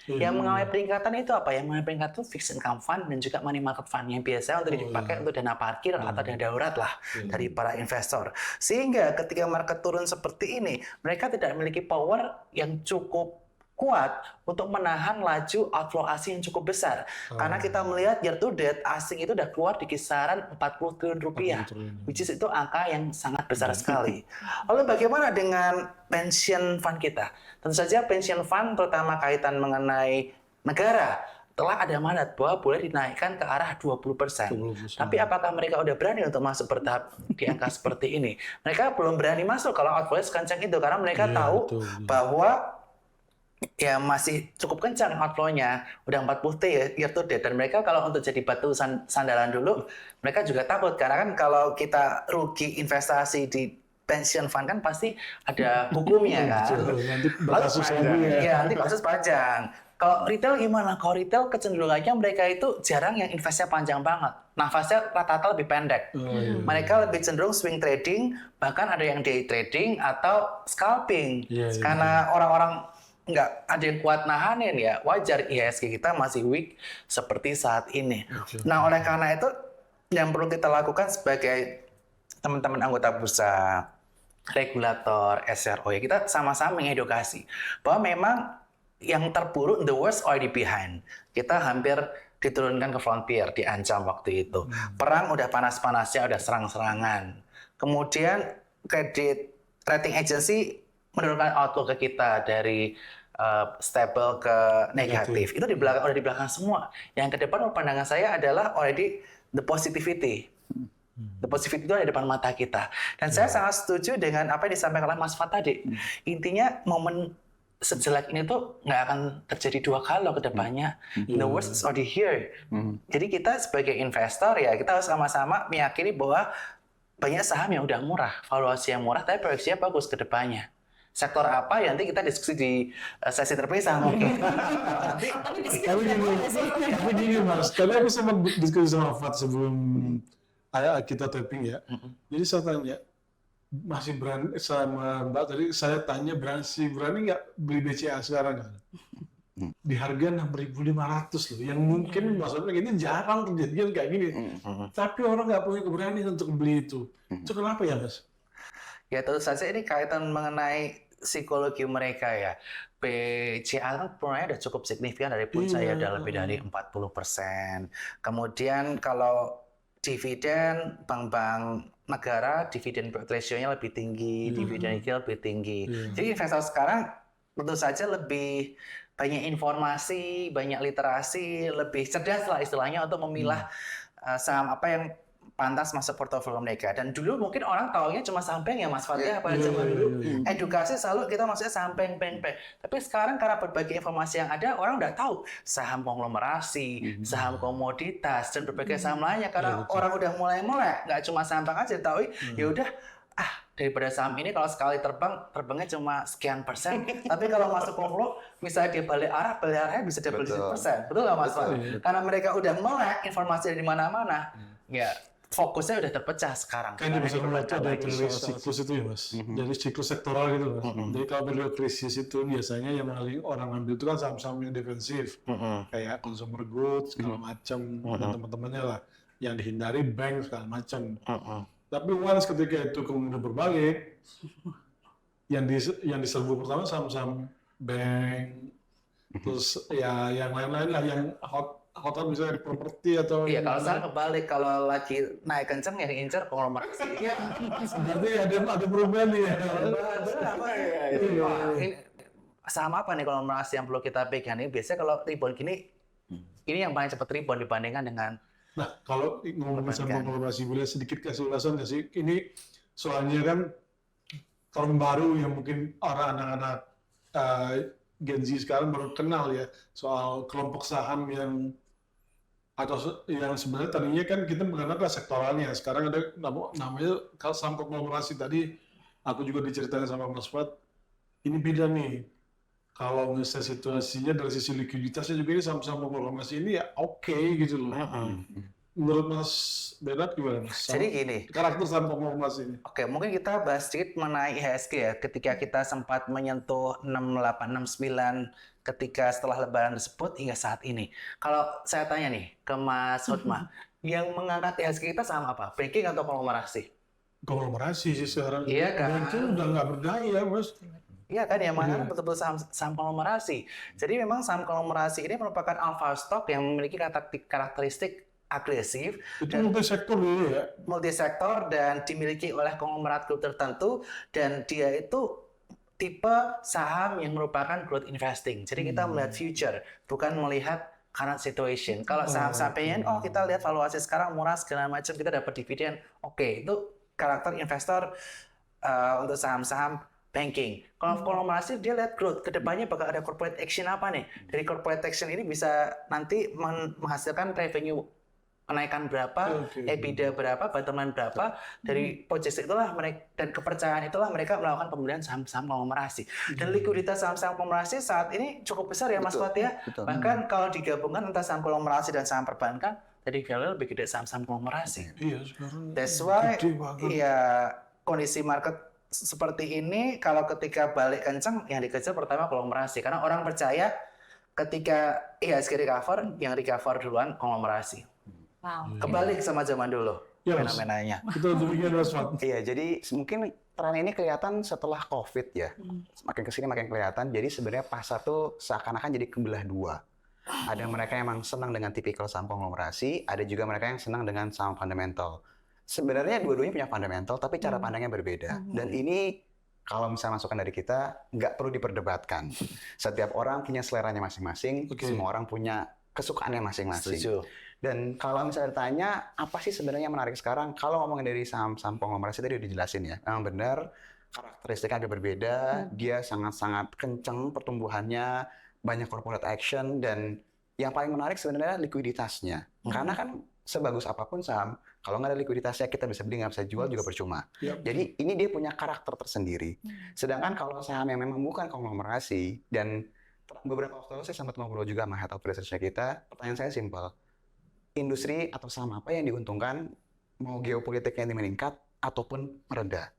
Yang mengalami peningkatan itu apa? Yang mengalami peningkatan itu fixed income fund dan juga money market fund yang biasanya untuk dipakai untuk dana parkir atau dana darurat lah dari para investor. Sehingga ketika market turun seperti ini, mereka tidak memiliki power yang cukup kuat untuk menahan laju outflow asing yang cukup besar. Karena kita melihat year to date asing itu udah keluar di kisaran 40 triliun rupiah, which is itu angka yang sangat besar sekali. Lalu bagaimana dengan pension fund kita? Tentu saja pension fund terutama kaitan mengenai negara telah ada mandat bahwa boleh dinaikkan ke arah 20%. Tapi apakah mereka udah berani untuk masuk bertahap di angka seperti ini? Mereka belum berani masuk kalau outflow sekencang itu karena mereka tahu bahwa ya masih cukup kencang outflow-nya, udah 40 T ya year to date, dan mereka kalau untuk jadi batu sandalan dulu, mereka juga takut karena kan kalau kita rugi investasi di pension fund kan pasti ada hukumnya kan. Nanti kasus nanti kasus panjang. Kalau retail gimana? Kalau retail kecenderungannya mereka itu jarang yang investnya panjang banget. Nafasnya rata-rata lebih pendek. Mereka lebih cenderung swing trading, bahkan ada yang day trading atau scalping. Karena orang-orang nggak ada yang kuat nahanin ya, wajar IHSG kita masih weak seperti saat ini. Nah, oleh karena itu yang perlu kita lakukan sebagai teman-teman anggota bursa, regulator, SRO ya, kita sama-sama mengedukasi bahwa memang yang terburuk, the worst already behind. Kita hampir diturunkan ke frontier, diancam waktu itu. Perang udah panas-panasnya, udah serang-serangan. Kemudian kredit rating agency menurunkan outlook ke kita dari stable ke negatif. Itu udah di belakang semua. Yang ke depan pandangan saya adalah already the positivity. The positivity itu ada di depan mata kita. Dan saya sangat setuju dengan apa yang disampaikan oleh Mas Fat tadi. Intinya momen sejelek ini tuh nggak akan terjadi dua kali loh ke depannya. The worst is already here. Jadi kita sebagai investor ya kita harus sama-sama meyakini bahwa banyak saham yang udah murah, valuasi yang murah, tapi proyeksinya bagus ke depannya. Sektor apa ya nanti kita diskusi di sesi terpisah mungkin. Tapi gini Mas, karena aku sempat diskusi sama Fat sebelum kita tapping ya. Jadi saya tanya, masih berani sama Mbak tadi saya tanya berani nggak beli BCA sekarang kan? Di harga 6.500 loh, yang mungkin maksudnya ini jarang terjadi kayak gini. Tapi orang nggak punya keberanian untuk beli itu. Itu kenapa ya Mas? Ya tentu saja ini kaitan mengenai psikologi mereka ya. BCA kan penurunannya udah cukup signifikan dari puncak ya, udah lebih dari 40%. Kemudian kalau dividen, bank-bank negara, dividen ratio-nya lebih tinggi, dividen yield lebih tinggi. Jadi investor sekarang tentu saja lebih banyak informasi, banyak literasi, lebih cerdas lah istilahnya untuk memilah saham apa yang pantas masuk portofolio mereka. Dan dulu mungkin orang taunya cuma saham bank ya Mas Fatih, pada zaman dulu edukasi selalu kita maksudnya saham bank. Tapi sekarang karena berbagai informasi yang ada, orang udah tahu saham konglomerasi, saham komoditas dan berbagai saham lainnya. Karena orang udah mulai nggak cuma saham bank aja tahu, ya udah daripada saham ini kalau sekali terbangnya cuma sekian persen, tapi kalau masuk konglo misalnya dia balik arahnya bisa double persen, betul nggak Mas Fatih? Karena mereka udah melek informasi dari mana-mana, ya fokusnya udah terpecah sekarang. Kan di pasar modal itu ada periode siklus itu ya Mas. Jadi siklus sektoral gitu Mas. Jadi kalau periode krisis itu biasanya yang paling orang ambil itu kan saham-saham yang defensif. Kayak consumer goods, segala macam, dan teman-temannya lah. Yang dihindari bank, segala macam. Tapi once ketika itu kemudian berbalik, yang diserbu pertama saham-saham bank, terus ya yang lain-lain lah, yang hotel misalnya di properti atau iya kalau sekarang kebalik, kalau lagi naik kenceng yang diincar konglomerasi. Iya. Berarti ada perubahan nih ya. Saham apa nih konglomerasi yang perlu kita pegang? Ini biasanya kalau rebound gini, ini yang paling cepat rebound dibandingkan dengan. Nah, kalau ngomongin sama konglomerasi, boleh sedikit kasih ulasan nggak sih? Ini soalnya kan term baru yang mungkin orang anak-anak Gen Z sekarang baru kenal ya, soal kelompok saham yang sebenarnya tadinya kan kita mengenal sektoralnya. Sekarang ada namanya saham konglomerasi. Tadi aku juga diceritakan sama Mas Fat, ini beda nih. Kalau misalnya situasinya dari sisi likuiditasnya juga ini saham-saham konglomerasi ini ya oke gitu loh. Menurut Mas Bernard gimana Mas? Jadi gini, karakter saham konglomerasi ini. Oke, mungkin kita bahas sedikit mengenai IHSG ya. Ketika kita sempat menyentuh 6869 ketika setelah lebaran tersebut hingga saat ini. Kalau saya tanya nih ke Mas Hotma, yang mengangkat IHSG kita saham apa? Banking atau konglomerasi? Konglomerasi sih sekarang. Iya kan? Banking udah nggak berdaya Mas. Iya kan, yang mana betul-betul saham konglomerasi. Jadi memang saham konglomerasi ini merupakan alpha stock yang memiliki karakteristik agresif itu multisektor dulu ya. Multisektor dan dimiliki oleh konglomerat grup tertentu, dan dia itu tipe saham yang merupakan growth investing. Jadi kita melihat future, bukan melihat current situation. Kalau saham-saham pengen, kita lihat valuasi sekarang murah segala macam, kita dapat dividen. Oke, itu karakter investor untuk saham-saham banking. Kalau konglomerasi dia lihat growth, kedepannya bakal ada corporate action apa nih? Dari corporate action ini bisa nanti menghasilkan revenue kenaikan berapa, EBITDA berapa, bottom line berapa, dari proyeksi itulah mereka dan kepercayaan itulah mereka melakukan pembelian saham-saham konglomerasi. Dan likuiditas saham-saham konglomerasi saat ini cukup besar ya Mas Fatih ya. Bahkan kalau digabungkan antara saham konglomerasi dan saham perbankan, jadi value lebih gede saham-saham konglomerasi. Iya sekarang. That's why ya kondisi market seperti ini, kalau ketika balik kencang yang dikejar pertama konglomerasi, karena orang percaya ketika IHSG recover, yang recover duluan konglomerasi. Wow. Kebalik sama zaman dulu fenomenanya. Betul demikian Mas Fat. Iya, jadi mungkin tren ini kelihatan setelah COVID ya. Makin kesini makin kelihatan. Jadi sebenarnya pasar tuh seakan-akan jadi kebelah dua. Ada mereka yang memang senang dengan tipikal saham konglomerasi, ada juga mereka yang senang dengan saham fundamental. Sebenarnya dua-duanya punya fundamental, tapi cara pandangnya berbeda. Dan ini kalau misalnya masukan dari kita, nggak perlu diperdebatkan. Setiap orang punya seleranya masing-masing, semua orang punya kesukaannya masing-masing. Setuju. Dan kalau misalnya ditanya, apa sih sebenarnya yang menarik sekarang? Kalau ngomongin dari saham-saham konglomerasi tadi udah dijelasin ya. Memang benar, karakteristiknya agak berbeda. Dia sangat-sangat kenceng pertumbuhannya, banyak corporate action, dan yang paling menarik sebenarnya likuiditasnya. Karena kan sebagus apapun saham, kalau nggak ada likuiditasnya, kita bisa beli, nggak bisa jual juga percuma. Jadi ini dia punya karakter tersendiri. Sedangkan kalau saham yang memang bukan konglomerasi, dan beberapa waktu lalu saya sempat ngobrol juga sama head of research kita, pertanyaan saya simpel. Industri atau saham apa yang diuntungkan, mau geopolitiknya ini meningkat ataupun mereda.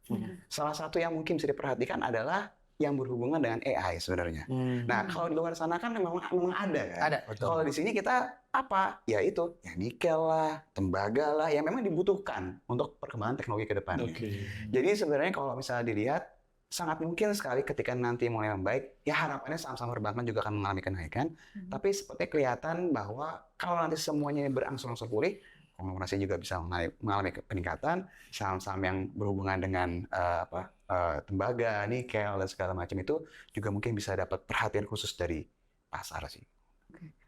Salah satu yang mungkin bisa diperhatikan adalah yang berhubungan dengan AI sebenarnya. Nah, kalau di luar sana kan memang ada kan. Ada. Kalau di sini kita apa? Ya itu, ya nikel lah, tembaga lah, yang memang dibutuhkan untuk perkembangan teknologi ke depannya. Jadi sebenarnya kalau misalnya dilihat, sangat mungkin sekali ketika nanti mulai membaik, ya harapannya saham-saham perbankan juga akan mengalami kenaikan. Tapi seperti kelihatan bahwa kalau nanti semuanya berangsur-angsur pulih, konglomerasi juga bisa mengalami peningkatan. Saham-saham yang berhubungan dengan tembaga, nikel dan segala macam itu juga mungkin bisa dapat perhatian khusus dari pasar sih.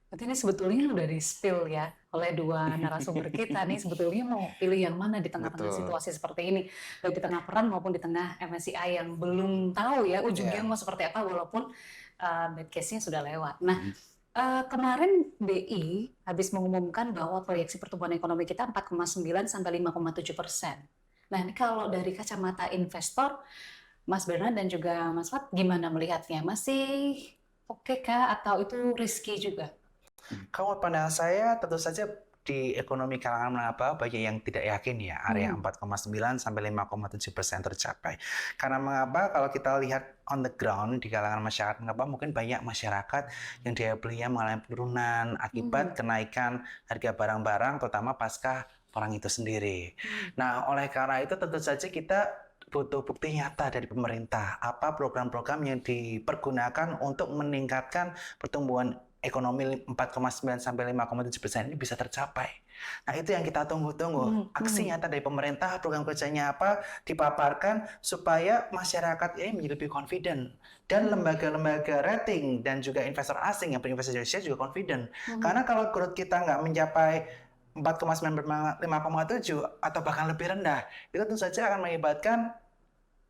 Berarti ini sebetulnya udah di-spill ya oleh dua narasumber kita nih, sebetulnya mau pilih yang mana di tengah-tengah Betul. situasi seperti ini, baik di tengah perang maupun di tengah MSCI yang belum tahu ya ujungnya mau seperti apa, walaupun bad case-nya sudah lewat. Nah, kemarin BI habis mengumumkan bahwa proyeksi pertumbuhan ekonomi kita 4,9 sampai 5,7%. Nah, ini kalau dari kacamata investor, Mas Bernard dan juga Mas Fat, gimana melihatnya? Masih oke kah atau itu risky juga? Kalau pandangan saya tentu saja di ekonomi kalangan menengah banyak yang tidak yakin ya area 4,9 sampai 5,7% tercapai. Karena mengapa kalau kita lihat on the ground di kalangan masyarakat mengapa mungkin banyak masyarakat yang daya belinya mengalami penurunan akibat kenaikan harga barang-barang terutama pasca perang itu sendiri. Nah, oleh karena itu tentu saja kita butuh bukti nyata dari pemerintah. Apa program-program yang dipergunakan untuk meningkatkan pertumbuhan ekonomi 4,9 sampai 5,7% ini bisa tercapai. Nah, itu yang kita tunggu-tunggu. Aksi nyata dari pemerintah, program kerjanya apa, dipaparkan supaya masyarakat ini menjadi lebih confident. Dan lembaga-lembaga rating dan juga investor asing yang berinvestasi di Indonesia juga confident. Karena kalau growth kita nggak mencapai 4,9 5,7 atau bahkan lebih rendah, itu tentu saja akan mengakibatkan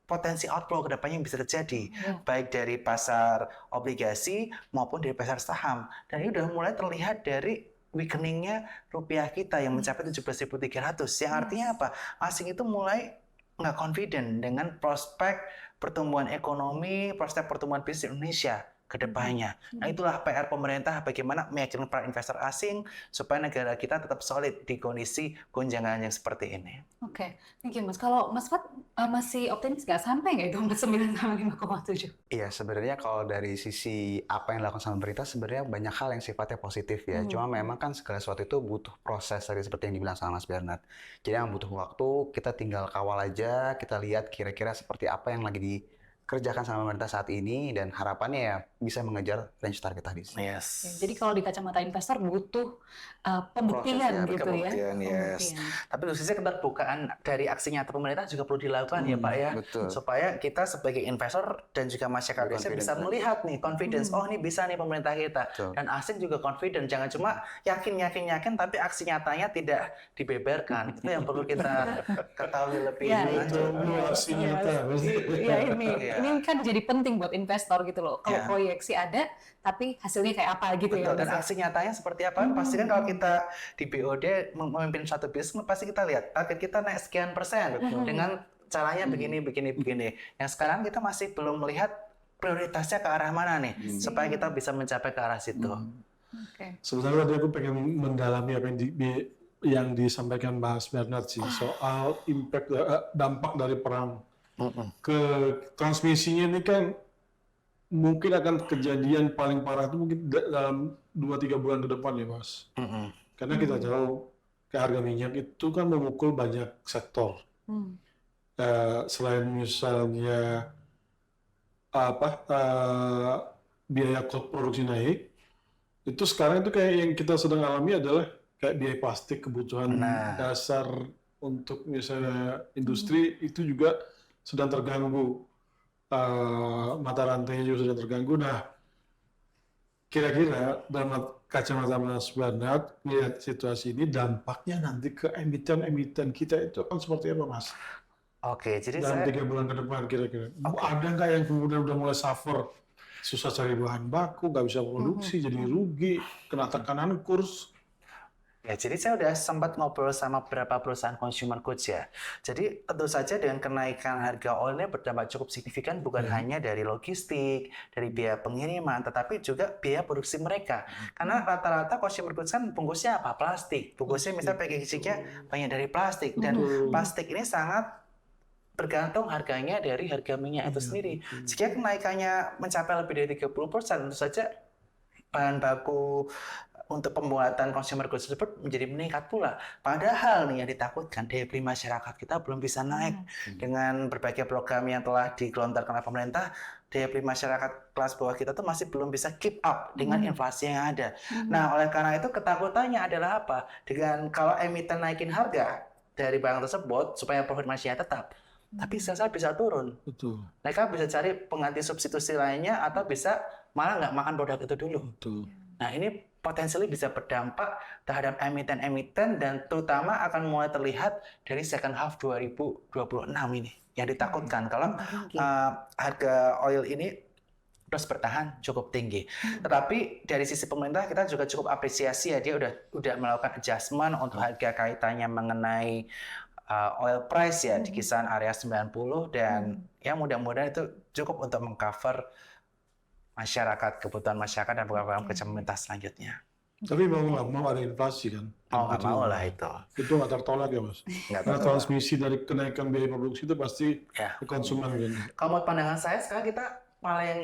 potensi outflow ke depannya yang bisa terjadi, baik dari pasar obligasi maupun dari pasar saham. Dan ini sudah mulai terlihat dari weakeningnya rupiah kita yang mencapai 17.300. Yang artinya apa? Asing itu mulai nggak confident dengan prospek pertumbuhan ekonomi, prospek pertumbuhan bisnis Indonesia ke depannya. Nah, itulah PR pemerintah bagaimana meyakinkan para investor asing supaya negara kita tetap solid di kondisi gonjangan yang seperti ini. Oke, thank you Mas. Kalau Mas Fat masih optimis nggak sampai nggak itu 4,9 sama 5,7? Iya, sebenarnya kalau dari sisi apa yang dilakukan sama pemerintah sebenarnya banyak hal yang sifatnya positif ya. Cuma memang kan segala sesuatu itu butuh proses tadi seperti yang dibilang sama Mas Bernard. Jadi yang butuh waktu, kita tinggal kawal aja, kita lihat kira-kira seperti apa yang lagi dikerjakan sama pemerintah saat ini dan harapannya ya bisa mengejar range target tadi sih. Oke, jadi kalau di kacamata investor butuh pembuktian Proses, gitu ya. Pembuktian, yes. Tapi khususnya keterbukaan dari aksi nyata pemerintah juga perlu dilakukan ya Pak ya. Betul. Supaya kita sebagai investor dan juga masyarakat Indonesia bisa melihat nih confidence, oh ini bisa nih pemerintah kita. Betul. Dan asing juga confident, jangan cuma yakin tapi aksi nyatanya tidak dibeberkan. Itu yang perlu kita ketahui lebih lanjut. Ya ini kan jadi penting buat investor gitu loh. Kalau proyeksi ada, tapi hasilnya kayak apa gitu. Betul, ya. dan aksi nyatanya seperti apa? Pastikan kalau kita di BOD memimpin satu bisnis, pasti kita lihat target kita naik sekian persen dengan caranya begini. Yang sekarang kita masih belum melihat prioritasnya ke arah mana nih, supaya kita bisa mencapai ke arah situ. Sebenarnya tadi aku pengen mendalami apa yang disampaikan Mas Bernard sih soal impact dampak dari perang ke transmisinya ini kan mungkin akan kejadian paling parah itu mungkin dalam 2-3 bulan ke depan ya Mas. Karena kita tahu harga minyak itu kan memukul banyak sektor. Selain misalnya biaya produksi naik, itu sekarang itu kayak yang kita sedang alami adalah kayak biaya plastik, kebutuhan dasar untuk misalnya industri itu juga sedang terganggu. Mata rantainya juga sudah terganggu. Nah, kira-kira dalam kacamata Mas Bernard melihat situasi ini dampaknya nanti ke emiten-emiten kita itu akan seperti apa, Mas? Oke, jadi dalam 3 bulan ke depan kira-kira. Ada nggak yang kemudian udah mulai suffer, susah cari bahan baku, nggak bisa produksi, jadi rugi, kena tekanan kurs? Ya, jadi saya udah sempat ngobrol sama beberapa perusahaan consumer goods ya. Jadi tentu saja dengan kenaikan harga oilnya berdampak cukup signifikan bukan hanya dari logistik, dari biaya pengiriman, tetapi juga biaya produksi mereka. Karena rata-rata consumer goods kan bungkusnya apa? Plastik. Bungkusnya misalnya packagingnya banyak dari plastik. Dan plastik ini sangat bergantung harganya dari harga minyak itu sendiri. Jika kenaikannya mencapai lebih dari 30%, tentu saja bahan baku untuk pembuatan consumer goods tersebut menjadi meningkat pula. Padahal nih yang ditakutkan daya beli masyarakat kita belum bisa naik dengan berbagai program yang telah digelontorkan oleh pemerintah. Daya beli masyarakat kelas bawah kita tuh masih belum bisa keep up dengan inflasi yang ada. Nah, oleh karena itu ketakutannya adalah apa? Dengan kalau emiten naikin harga dari barang tersebut supaya profit masyarakat tetap, tapi sales bisa turun. Betul. Mereka bisa cari pengganti substitusi lainnya atau bisa malah nggak makan produk itu dulu. Betul. Nah, ini potensial bisa berdampak terhadap emiten-emiten dan terutama akan mulai terlihat dari second half 2026 ini yang ditakutkan kalau harga oil ini terus bertahan cukup tinggi. Tetapi dari sisi pemerintah kita juga cukup apresiasi ya, dia udah melakukan adjustment untuk harga kaitannya mengenai oil price ya di kisaran area 90 dan ya mudah-mudahan itu cukup untuk mengcover masyarakat, kebutuhan masyarakat dan program kerja pemerintah selanjutnya. Tapi mau nggak mau ada inflasi kan? Oh, nggak mau lah itu. Itu nggak tertolak ya Mas? Nggak Karena tertolak. transmisi dari kenaikan biaya produksi itu pasti Ya. ke konsumen kan? Kalau menurut pandangan saya sekarang kita malah yang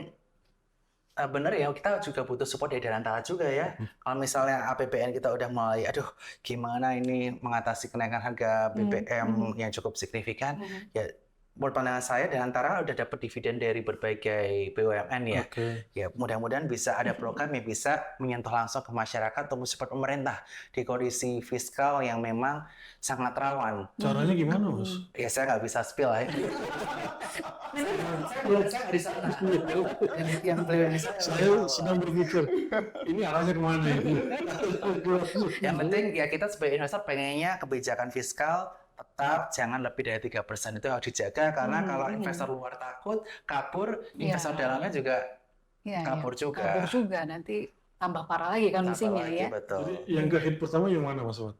benar ya, kita juga butuh support dari Dirantara juga ya. Kalau misalnya APBN kita udah mulai, aduh gimana ini mengatasi kenaikan harga BBM yang cukup signifikan, ya menurut pandangan saya Dirantara udah dapat dividen dari berbagai BUMN ya. Oke. Ya mudah-mudahan bisa ada program yang bisa menyentuh langsung ke masyarakat untuk support pemerintah di kondisi fiskal yang memang sangat rawan. Caranya gimana Mas? Ya saya nggak bisa spill ya. Saya nggak di sana. Yang beliau ini Saya sedang berpikir, ini arahnya kemana ini? Yang penting ya kita sebagai investor pengennya kebijakan fiskal tetap jangan lebih dari 3%, itu harus dijaga karena kalau investor luar takut kabur, investor dalamnya juga kabur juga. Kabur juga, nanti tambah parah lagi kondisinya Apalagi, ya. betul. Jadi yang ke hit pertama yang mana Mas Wat?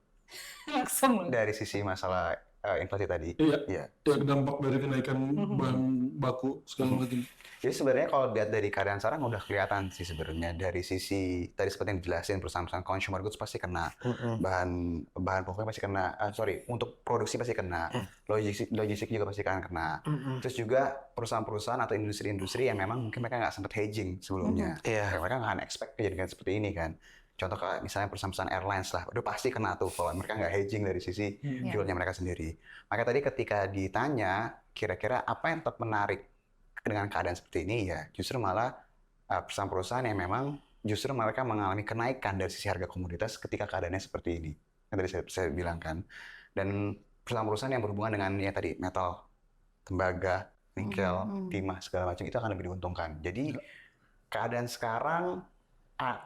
Langsung. Dari sisi masalah inflasi tadi. Iya. Iya. Yang dampak dari kenaikan bahan baku segala macam. Jadi sebenarnya kalau lihat dari keadaan sekarang udah kelihatan sih sebenarnya dari sisi tadi seperti yang dijelasin perusahaan-perusahaan consumer goods pasti kena, bahan pokoknya pasti kena, untuk produksi pasti kena, logistik juga pasti akan kena. Terus juga perusahaan-perusahaan atau industri-industri yang memang mungkin mereka nggak sempat hedging sebelumnya, Iya. mereka nggak expect kejadian seperti ini kan. Contoh kayak misalnya perusahaan-perusahaan airlines lah, udah pasti kena tuh kalau mereka nggak hedging dari sisi fuelnya mereka sendiri. Maka tadi ketika ditanya kira-kira apa yang tetap menarik dengan keadaan seperti ini ya justru malah perusahaan-perusahaan yang memang justru mereka mengalami kenaikan dari sisi harga komoditas ketika keadaannya seperti ini. Yang tadi saya bilang kan. Dan perusahaan-perusahaan yang berhubungan dengan ya tadi metal, tembaga, nikel, timah segala macam itu akan lebih diuntungkan. Jadi keadaan sekarang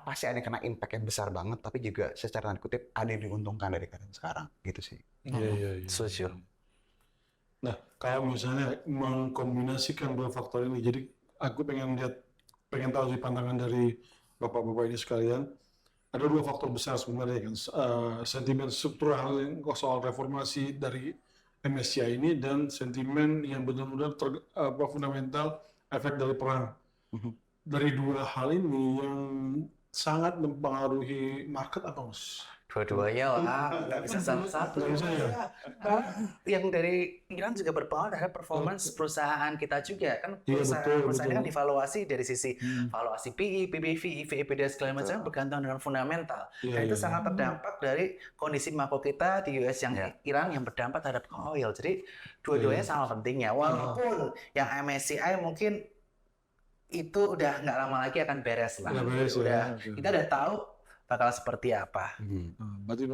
pasti ada yang kena impact yang besar banget, tapi juga secara tanda kutip ada yang diuntungkan dari keadaan sekarang gitu sih. Iya. Setuju. Nah, kalau misalnya mengkombinasikan dua faktor ini, jadi aku pengen tahu sih pandangan dari bapak-bapak ini sekalian. Ada dua faktor besar sebenarnya kan, sentimen struktural soal reformasi dari MSCI ini dan sentimen yang benar-benar fundamental efek dari perang. Dari dua hal ini yang sangat mempengaruhi market apa Mas? Dua-duanya lah, nggak bisa salah satu. Nggak bisa ya? Yang dari Iran juga berpengaruh terhadap performance perusahaan kita juga kan. Iya, Perusahaan ini betul. kan divaluasi dari sisi valuasi PI, PBV, EV/EV dan segala macam bergantung dengan fundamental. Iya, Nah itu iya. sangat terdampak dari kondisi makro kita di US yang Iran yang berdampak terhadap oil. Jadi dua-duanya sama pentingnya. Walaupun yang MSCI mungkin itu udah nggak lama lagi akan beres lah. Udah beres, ya. Oke. Kita udah tahu bakal seperti apa. Berarti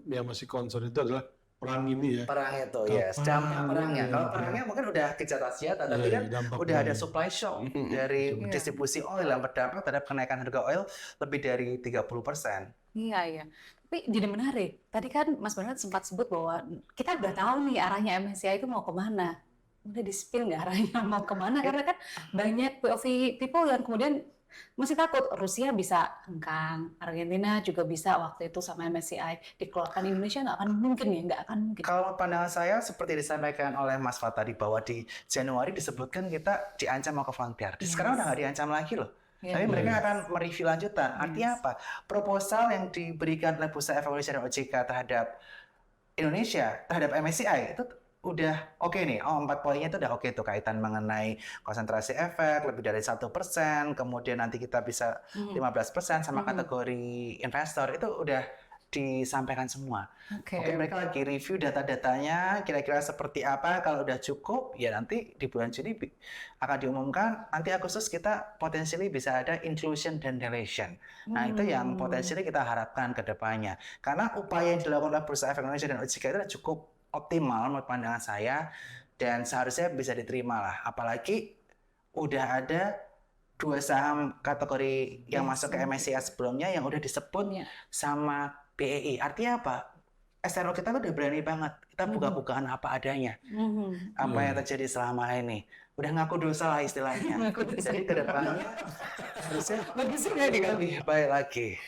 yang masih concern itu adalah perang ini ya. Perang itu, yes. Dampak perangnya. Kalau perangnya mungkin udah kejata senjata, tapi kan dampak udah ada perang. supply shock dari distribusi oil yang berdampak terhadap kenaikan harga oil lebih dari 30%. Iya. Tapi jadi menarik. Tadi kan Mas Bernard sempat sebut bahwa kita udah tahu nih arahnya MSCI itu mau kemana. Udah di-spill nggak arahnya mau kemana? Karena kan banyak POV people yang kemudian masih takut Rusia bisa hengkang, Argentina juga bisa waktu itu sama MSCI dikeluarkan di Indonesia nggak akan mungkin ya, nggak akan mungkin. Kalau pandangan saya seperti disampaikan oleh Mas Fat tadi bahwa di Januari disebutkan kita diancam mau ke frontier. Sekarang udah nggak diancam lagi loh. Tapi mereka akan mereview lanjutan. Artinya apa? Proposal yang diberikan oleh Pusat Evaluasi dan OJK terhadap Indonesia, terhadap MSCI itu udah oke nih. Oh, 4 poinnya itu udah oke tuh, kaitan mengenai konsentrasi efek lebih dari 1%, kemudian nanti kita bisa 15% sama kategori investor, itu udah disampaikan semua. Oke. Mungkin mereka lagi review data-datanya kira-kira seperti apa. Kalau udah cukup, ya nanti di bulan Juni akan diumumkan. Nanti Agustus kita potensially bisa ada inclusion dan deletion. Nah, itu yang potensially kita harapkan ke depannya. Karena upaya yang dilakukan oleh Bursa Efek Indonesia dan OJK itu cukup optimal menurut pandangan saya, dan seharusnya bisa diterima lah. Apalagi udah ada 2 saham kategori yang masuk ke MSCI sebelumnya yang udah disebut sama BEI. Artinya apa? SRO kita udah berani banget. Kita buka-bukaan apa adanya. Apa yang terjadi selama ini. Udah ngaku dosa lah istilahnya. Jadi ke depannya harusnya lebih baik lagi.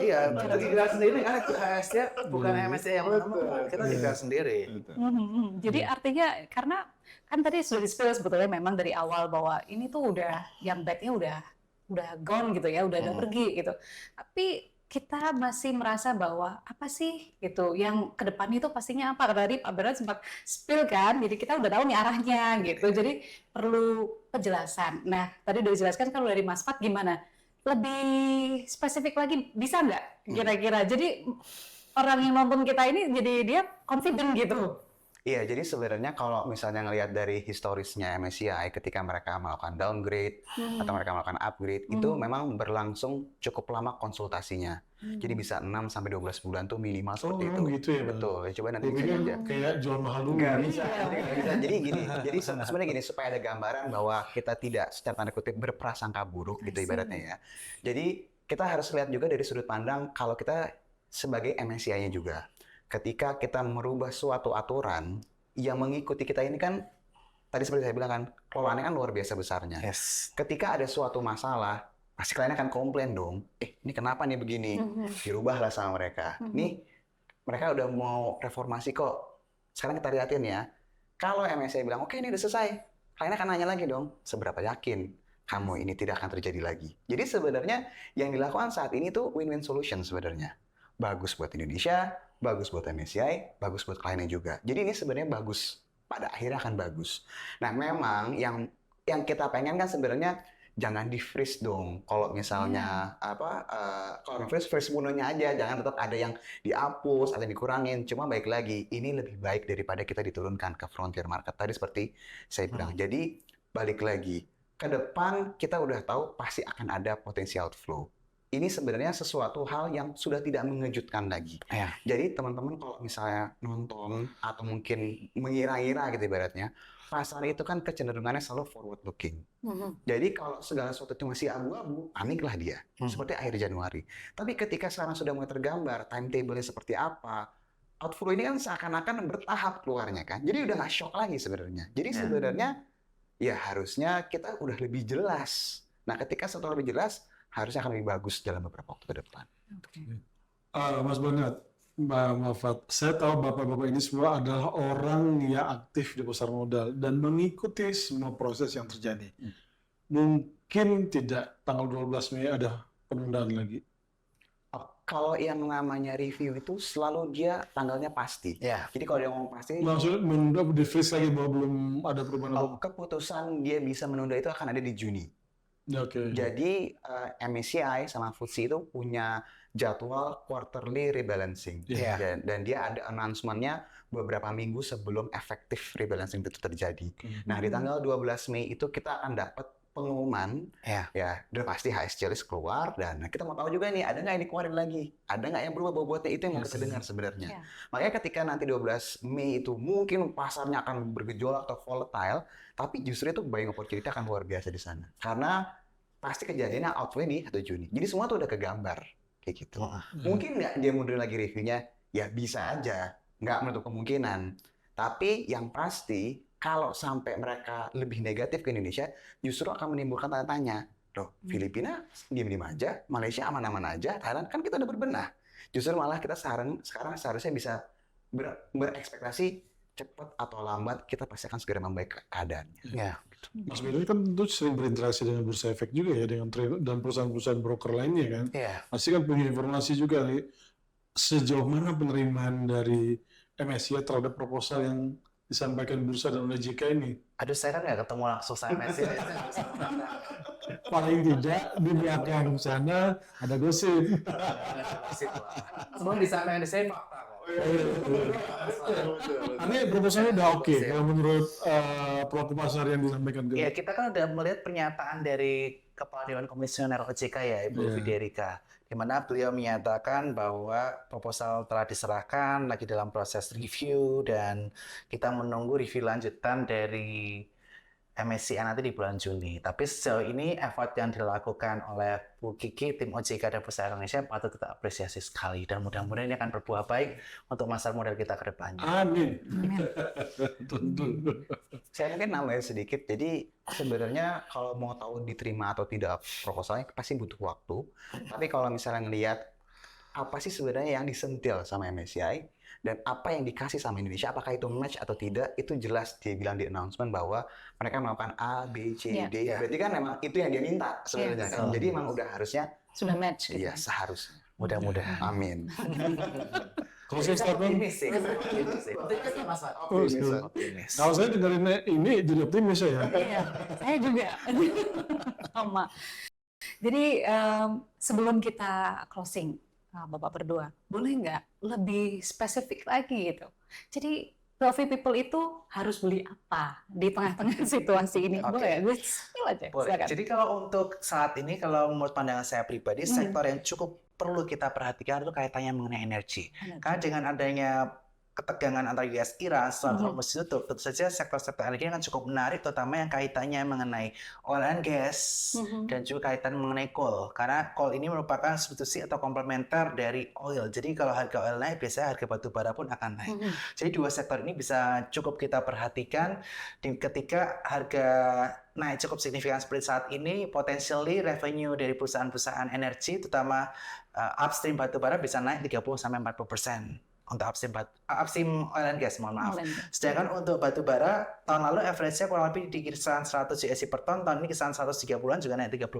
Iya, kita digelar sendiri kan. HSnya bukan MSCI yang utama. Kita digelar sendiri. Jadi artinya, karena kan tadi sudah di-spill sebetulnya memang dari awal bahwa ini tuh udah, yang bad-nya udah gone gitu ya, udah pergi gitu. Tapi kita masih merasa bahwa apa sih gitu yang ke depan itu pastinya apa. Tadi Pak Bernard sempat spill kan, jadi kita udah tahu nih arahnya gitu. Jadi perlu penjelasan. Nah, tadi udah dijelaskan, kalau dari Mas Fat gimana? Lebih spesifik lagi bisa nggak kira-kira? Jadi orang yang nonton kita ini jadi dia confident gitu. Iya, jadi sebenarnya kalau misalnya ngelihat dari historisnya MSCI ketika mereka melakukan downgrade atau mereka melakukan upgrade, itu memang berlangsung cukup lama konsultasinya. Jadi bisa 6 sampai 12 bulan tuh minimal seperti itu. Gitu ya, Bang? Betul. Ya, coba nanti Gue cek pikir aja. kayak jual mahal dulu. Nggak bisa. Jadi gini, jadi sebenarnya gini, supaya ada gambaran bahwa kita tidak secara tanda kutip berprasangka buruk gitu ibaratnya ya. Jadi kita harus lihat juga dari sudut pandang kalau kita sebagai MSCI-nya juga. Ketika kita merubah suatu aturan yang mengikuti kita ini kan, tadi seperti saya bilang kan, kelolaannya kan luar biasa besarnya. Yes. Ketika ada suatu masalah, pasti kliennya akan komplain dong. Ini kenapa nih begini? Dirubahlah sama mereka. Nih, mereka udah mau reformasi kok. Sekarang kita lihatin ya. Kalau MSCI bilang, oke ini udah selesai. Kliennya akan nanya lagi dong, seberapa yakin kamu ini tidak akan terjadi lagi. Jadi sebenarnya yang dilakukan saat ini tuh win-win solution sebenarnya. Bagus buat Indonesia, bagus buat MSCI, bagus buat kliennya juga. Jadi ini sebenarnya bagus. Pada akhirnya akan bagus. Nah, memang yang kita pengen kan sebenarnya jangan di-freeze dong. Kalau misalnya kalau freeze bunuhnya aja, jangan tetap ada yang dihapus, ada yang dikurangin. Cuma baik lagi, ini lebih baik daripada kita diturunkan ke frontier market. Tadi seperti saya bilang. Jadi balik lagi, ke depan kita udah tahu pasti akan ada potensial outflow. Ini sebenarnya sesuatu hal yang sudah tidak mengejutkan lagi. Ya. Jadi teman-teman kalau misalnya nonton atau mungkin mengira-ngira gitu ibaratnya, pasar itu kan kecenderungannya selalu forward looking. Jadi kalau segala sesuatu itu masih abu-abu, paniklah dia. Seperti akhir Januari. Tapi ketika sekarang sudah mulai tergambar, timetable-nya seperti apa, outflow ini kan seakan-akan bertahap keluarnya kan. Jadi udah nggak shock lagi sebenarnya. Jadi sebenarnya ya harusnya kita udah lebih jelas. Nah ketika setelah lebih jelas, harusnya akan lebih bagus dalam beberapa waktu ke depan. Mas Bernard, Mbak Mafat, saya tahu Bapak-Bapak ini semua adalah orang yang aktif di pasar modal dan mengikuti semua proses yang terjadi. Mungkin tidak tanggal 12 Mei ada penundaan lagi. Kalau yang namanya review itu selalu dia tanggalnya pasti. Ya. Jadi kalau dia ngomong pasti, Maksudnya menunda di-freeze lagi bahwa belum ada perubahan apa? keputusan dia bisa menunda itu akan ada di Juni. Oke. Jadi MSCI sama FTSE itu punya jadwal quarterly rebalancing. Iya. Dan dia ada announcement-nya beberapa minggu sebelum efektif rebalancing itu terjadi. Nah, di tanggal 12 Mei itu kita akan dapat pengumuman, ya, udah pasti HSC list keluar, dan kita mau tahu juga nih, ada nggak yang dikeluarin lagi? Ada nggak yang berubah bobotnya? Itu yang mau kita dengar sebenarnya. Makanya ketika nanti 12 Mei itu mungkin pasarnya akan bergejolak atau volatile, tapi justru itu buying opportunity akan luar biasa di sana. Karena pasti kejadiannya outflow di 1 Juni. Jadi semua tuh udah kegambar, kayak gitu. Mungkin nggak dia mundur lagi reviewnya? Ya bisa aja, nggak menutup kemungkinan. Tapi yang pasti, kalau sampai mereka lebih negatif ke Indonesia, justru akan menimbulkan tanda tanya. Loh, Filipina diam-diam aja, Malaysia aman-aman aja, Thailand kan kita udah berbenah. Justru malah kita sekarang seharusnya bisa berekspektasi cepat atau lambat kita pasti akan segera membaik keadaannya. Ya. Mas Bernard kan tentu sering berinteraksi dengan Bursa Efek juga ya, dengan trader dan perusahaan-perusahaan broker lainnya kan. Iya. Pasti kan punya informasi juga nih. sejauh mana penerimaan dari MSCI terhadap proposal yang disampaikan bursa dan OJK ini? Aduh, saya kan nggak ketemu langsung sama MSCI. Paling tidak di belakang sana ada gosip. Semua di sana MSCI fakta kok. Ini proposalnya udah oke kalau menurut pelaku pasar yang disampaikan Ya, kita kan udah melihat pernyataan dari Kepala Dewan Komisioner OJK ya, Ibu Fiderika, di mana beliau menyatakan bahwa proposal telah diserahkan lagi dalam proses review dan kita menunggu review lanjutan dari MSCI nanti di bulan Juni. Tapi sejauh ini effort yang dilakukan oleh Bu Kiki, tim OJK dan Bursa Indonesia patut kita apresiasi sekali dan mudah-mudahan ini akan berbuah baik untuk pasar modal kita ke depannya. Amin. Tentu. Saya mungkin nambahin sedikit. Jadi sebenarnya kalau mau tahu diterima atau tidak proposalnya pasti butuh waktu. Tapi kalau misalnya ngelihat apa sih sebenarnya yang disentil sama MSCI dan apa yang dikasih sama Indonesia, apakah itu match atau tidak, itu jelas dia bilang di announcement bahwa mereka melakukan A, B, C, D. Berarti kan memang itu yang dia minta sebenarnya. Kan? Jadi memang udah harusnya sudah match. Iya, seharusnya. Mudah-mudahan. Amin. Kalau saya statement, Optimis. kalau saya dengerin ini jadi optimis ya. Iya, saya juga sama. Jadi sebelum kita closing, Bapak berdua, boleh nggak lebih spesifik lagi gitu? Jadi wealthy people itu harus beli apa di tengah-tengah situasi ini? Boleh ya? Gue spill aja. Boleh. Silakan. Jadi kalau untuk saat ini, kalau menurut pandangan saya pribadi, sektor yang cukup perlu kita perhatikan itu kaitannya mengenai energi. Karena dengan adanya ketegangan antara US-Iran setelah Hormuz ditutup, tentu saja sektor-sektor energi akan cukup menarik, terutama yang kaitannya mengenai oil and gas dan juga kaitan mengenai coal. Karena coal ini merupakan substitusi atau komplementer dari oil. Jadi kalau harga oil naik, biasanya harga batu bara pun akan naik. Jadi dua sektor ini bisa cukup kita perhatikan ketika harga naik cukup signifikan seperti saat ini, potentially revenue dari perusahaan-perusahaan energi, terutama upstream batu bara bisa naik 30-40%. Untuk upstream oil and gas, mohon maaf. Sedangkan untuk batu bara, tahun lalu average-nya kurang lebih di kisaran 100 USD per ton, tahun ini kisaran 130-an juga naik 30%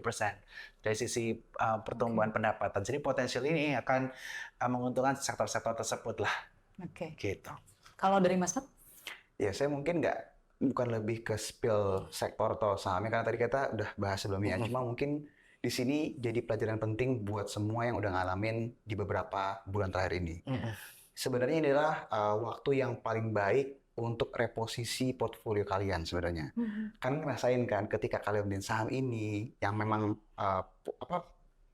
dari sisi pertumbuhan pendapatan. Jadi potensial ini akan menguntungkan sektor-sektor tersebut lah. Gitu. Kalau dari Mas Pat? Ya, saya mungkin bukan lebih ke spill sektor atau sahamnya, karena tadi kita udah bahas sebelumnya. Cuma mungkin di sini jadi pelajaran penting buat semua yang udah ngalamin di beberapa bulan terakhir ini. Sebenarnya ini adalah waktu yang paling baik untuk reposisi portfolio kalian sebenarnya. Kan ngerasain kan ketika kalian beli saham ini yang memang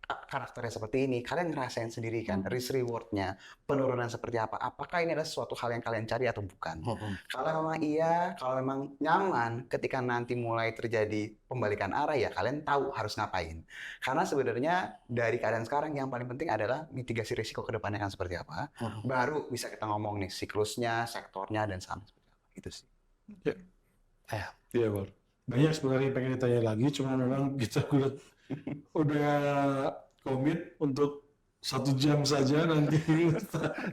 karakternya seperti ini, kalian ngerasain sendiri kan risk reward-nya, penurunan seperti apa. Apakah ini adalah suatu hal yang kalian cari atau bukan? Kalau memang iya, kalau memang nyaman, ketika nanti mulai terjadi pembalikan arah ya kalian tahu harus ngapain. Karena sebenarnya dari keadaan sekarang yang paling penting adalah mitigasi risiko ke depannya kan seperti apa. Baru bisa kita ngomong nih siklusnya, sektornya, dan saham seperti apa. Itu sih. Iya, Bang. Banyak sebenarnya yang pengen ditanya lagi, cuma memang kita udah komit untuk 1 jam saja nanti.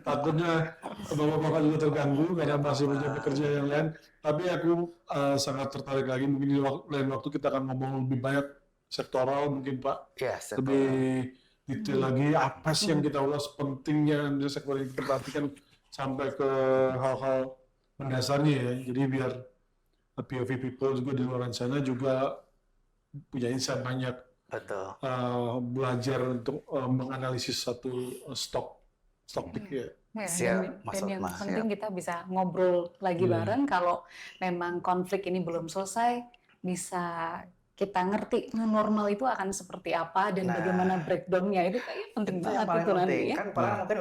Takutnya bapak-bapak juga terganggu karena masih punya pekerja yang lain. Tapi aku sangat tertarik lagi, mungkin di lain waktu kita akan ngomong lebih banyak sektoral mungkin Pak. Lebih detail lagi apa sih yang kita ulas pentingnya di sektor yang kita perhatikan sampai ke hal-hal mendasarnya ya. Jadi biar POV people juga di luar sana juga punya insight banyak. Betul. Belajar untuk menganalisis satu stok pick ya. Siap, dan yang penting kita bisa ngobrol lagi bareng kalau memang konflik ini belum selesai, bisa kita ngerti new normal itu akan seperti apa dan bagaimana breakdown-nya itu kayaknya penting banget itu nanti ya. Kan mungkin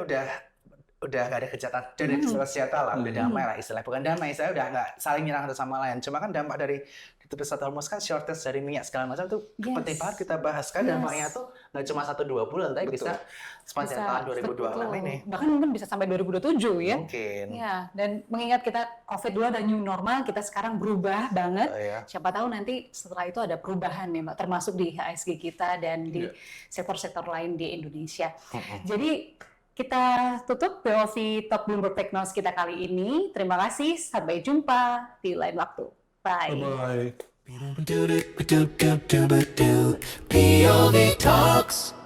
udah nggak ada kejahatan dari senjata lah, udah damai lah istilahnya. Bukan damai, saya udah nggak saling nyerang satu sama lain. Cuma kan dampak dari itu pesawat Hormuz kan shortage dari minyak segala macam itu penting banget kita bahas kan. Dampaknya tuh nggak cuma 1-2 bulan, tapi bisa sepanjang tahun 2026 ini. Bahkan mungkin bisa sampai 2027 ya. Mungkin. Ya, dan mengingat kita COVID dulu ada new normal, kita sekarang berubah banget. Siapa tahu nanti setelah itu ada perubahan ya Mbak, termasuk di HSG kita dan di sektor-sektor lain di Indonesia. Jadi kita tutup POV Top Bloomberg Tech News kita kali ini. Terima kasih, sampai jumpa di lain waktu. Bye. Bye-bye. POV Talks.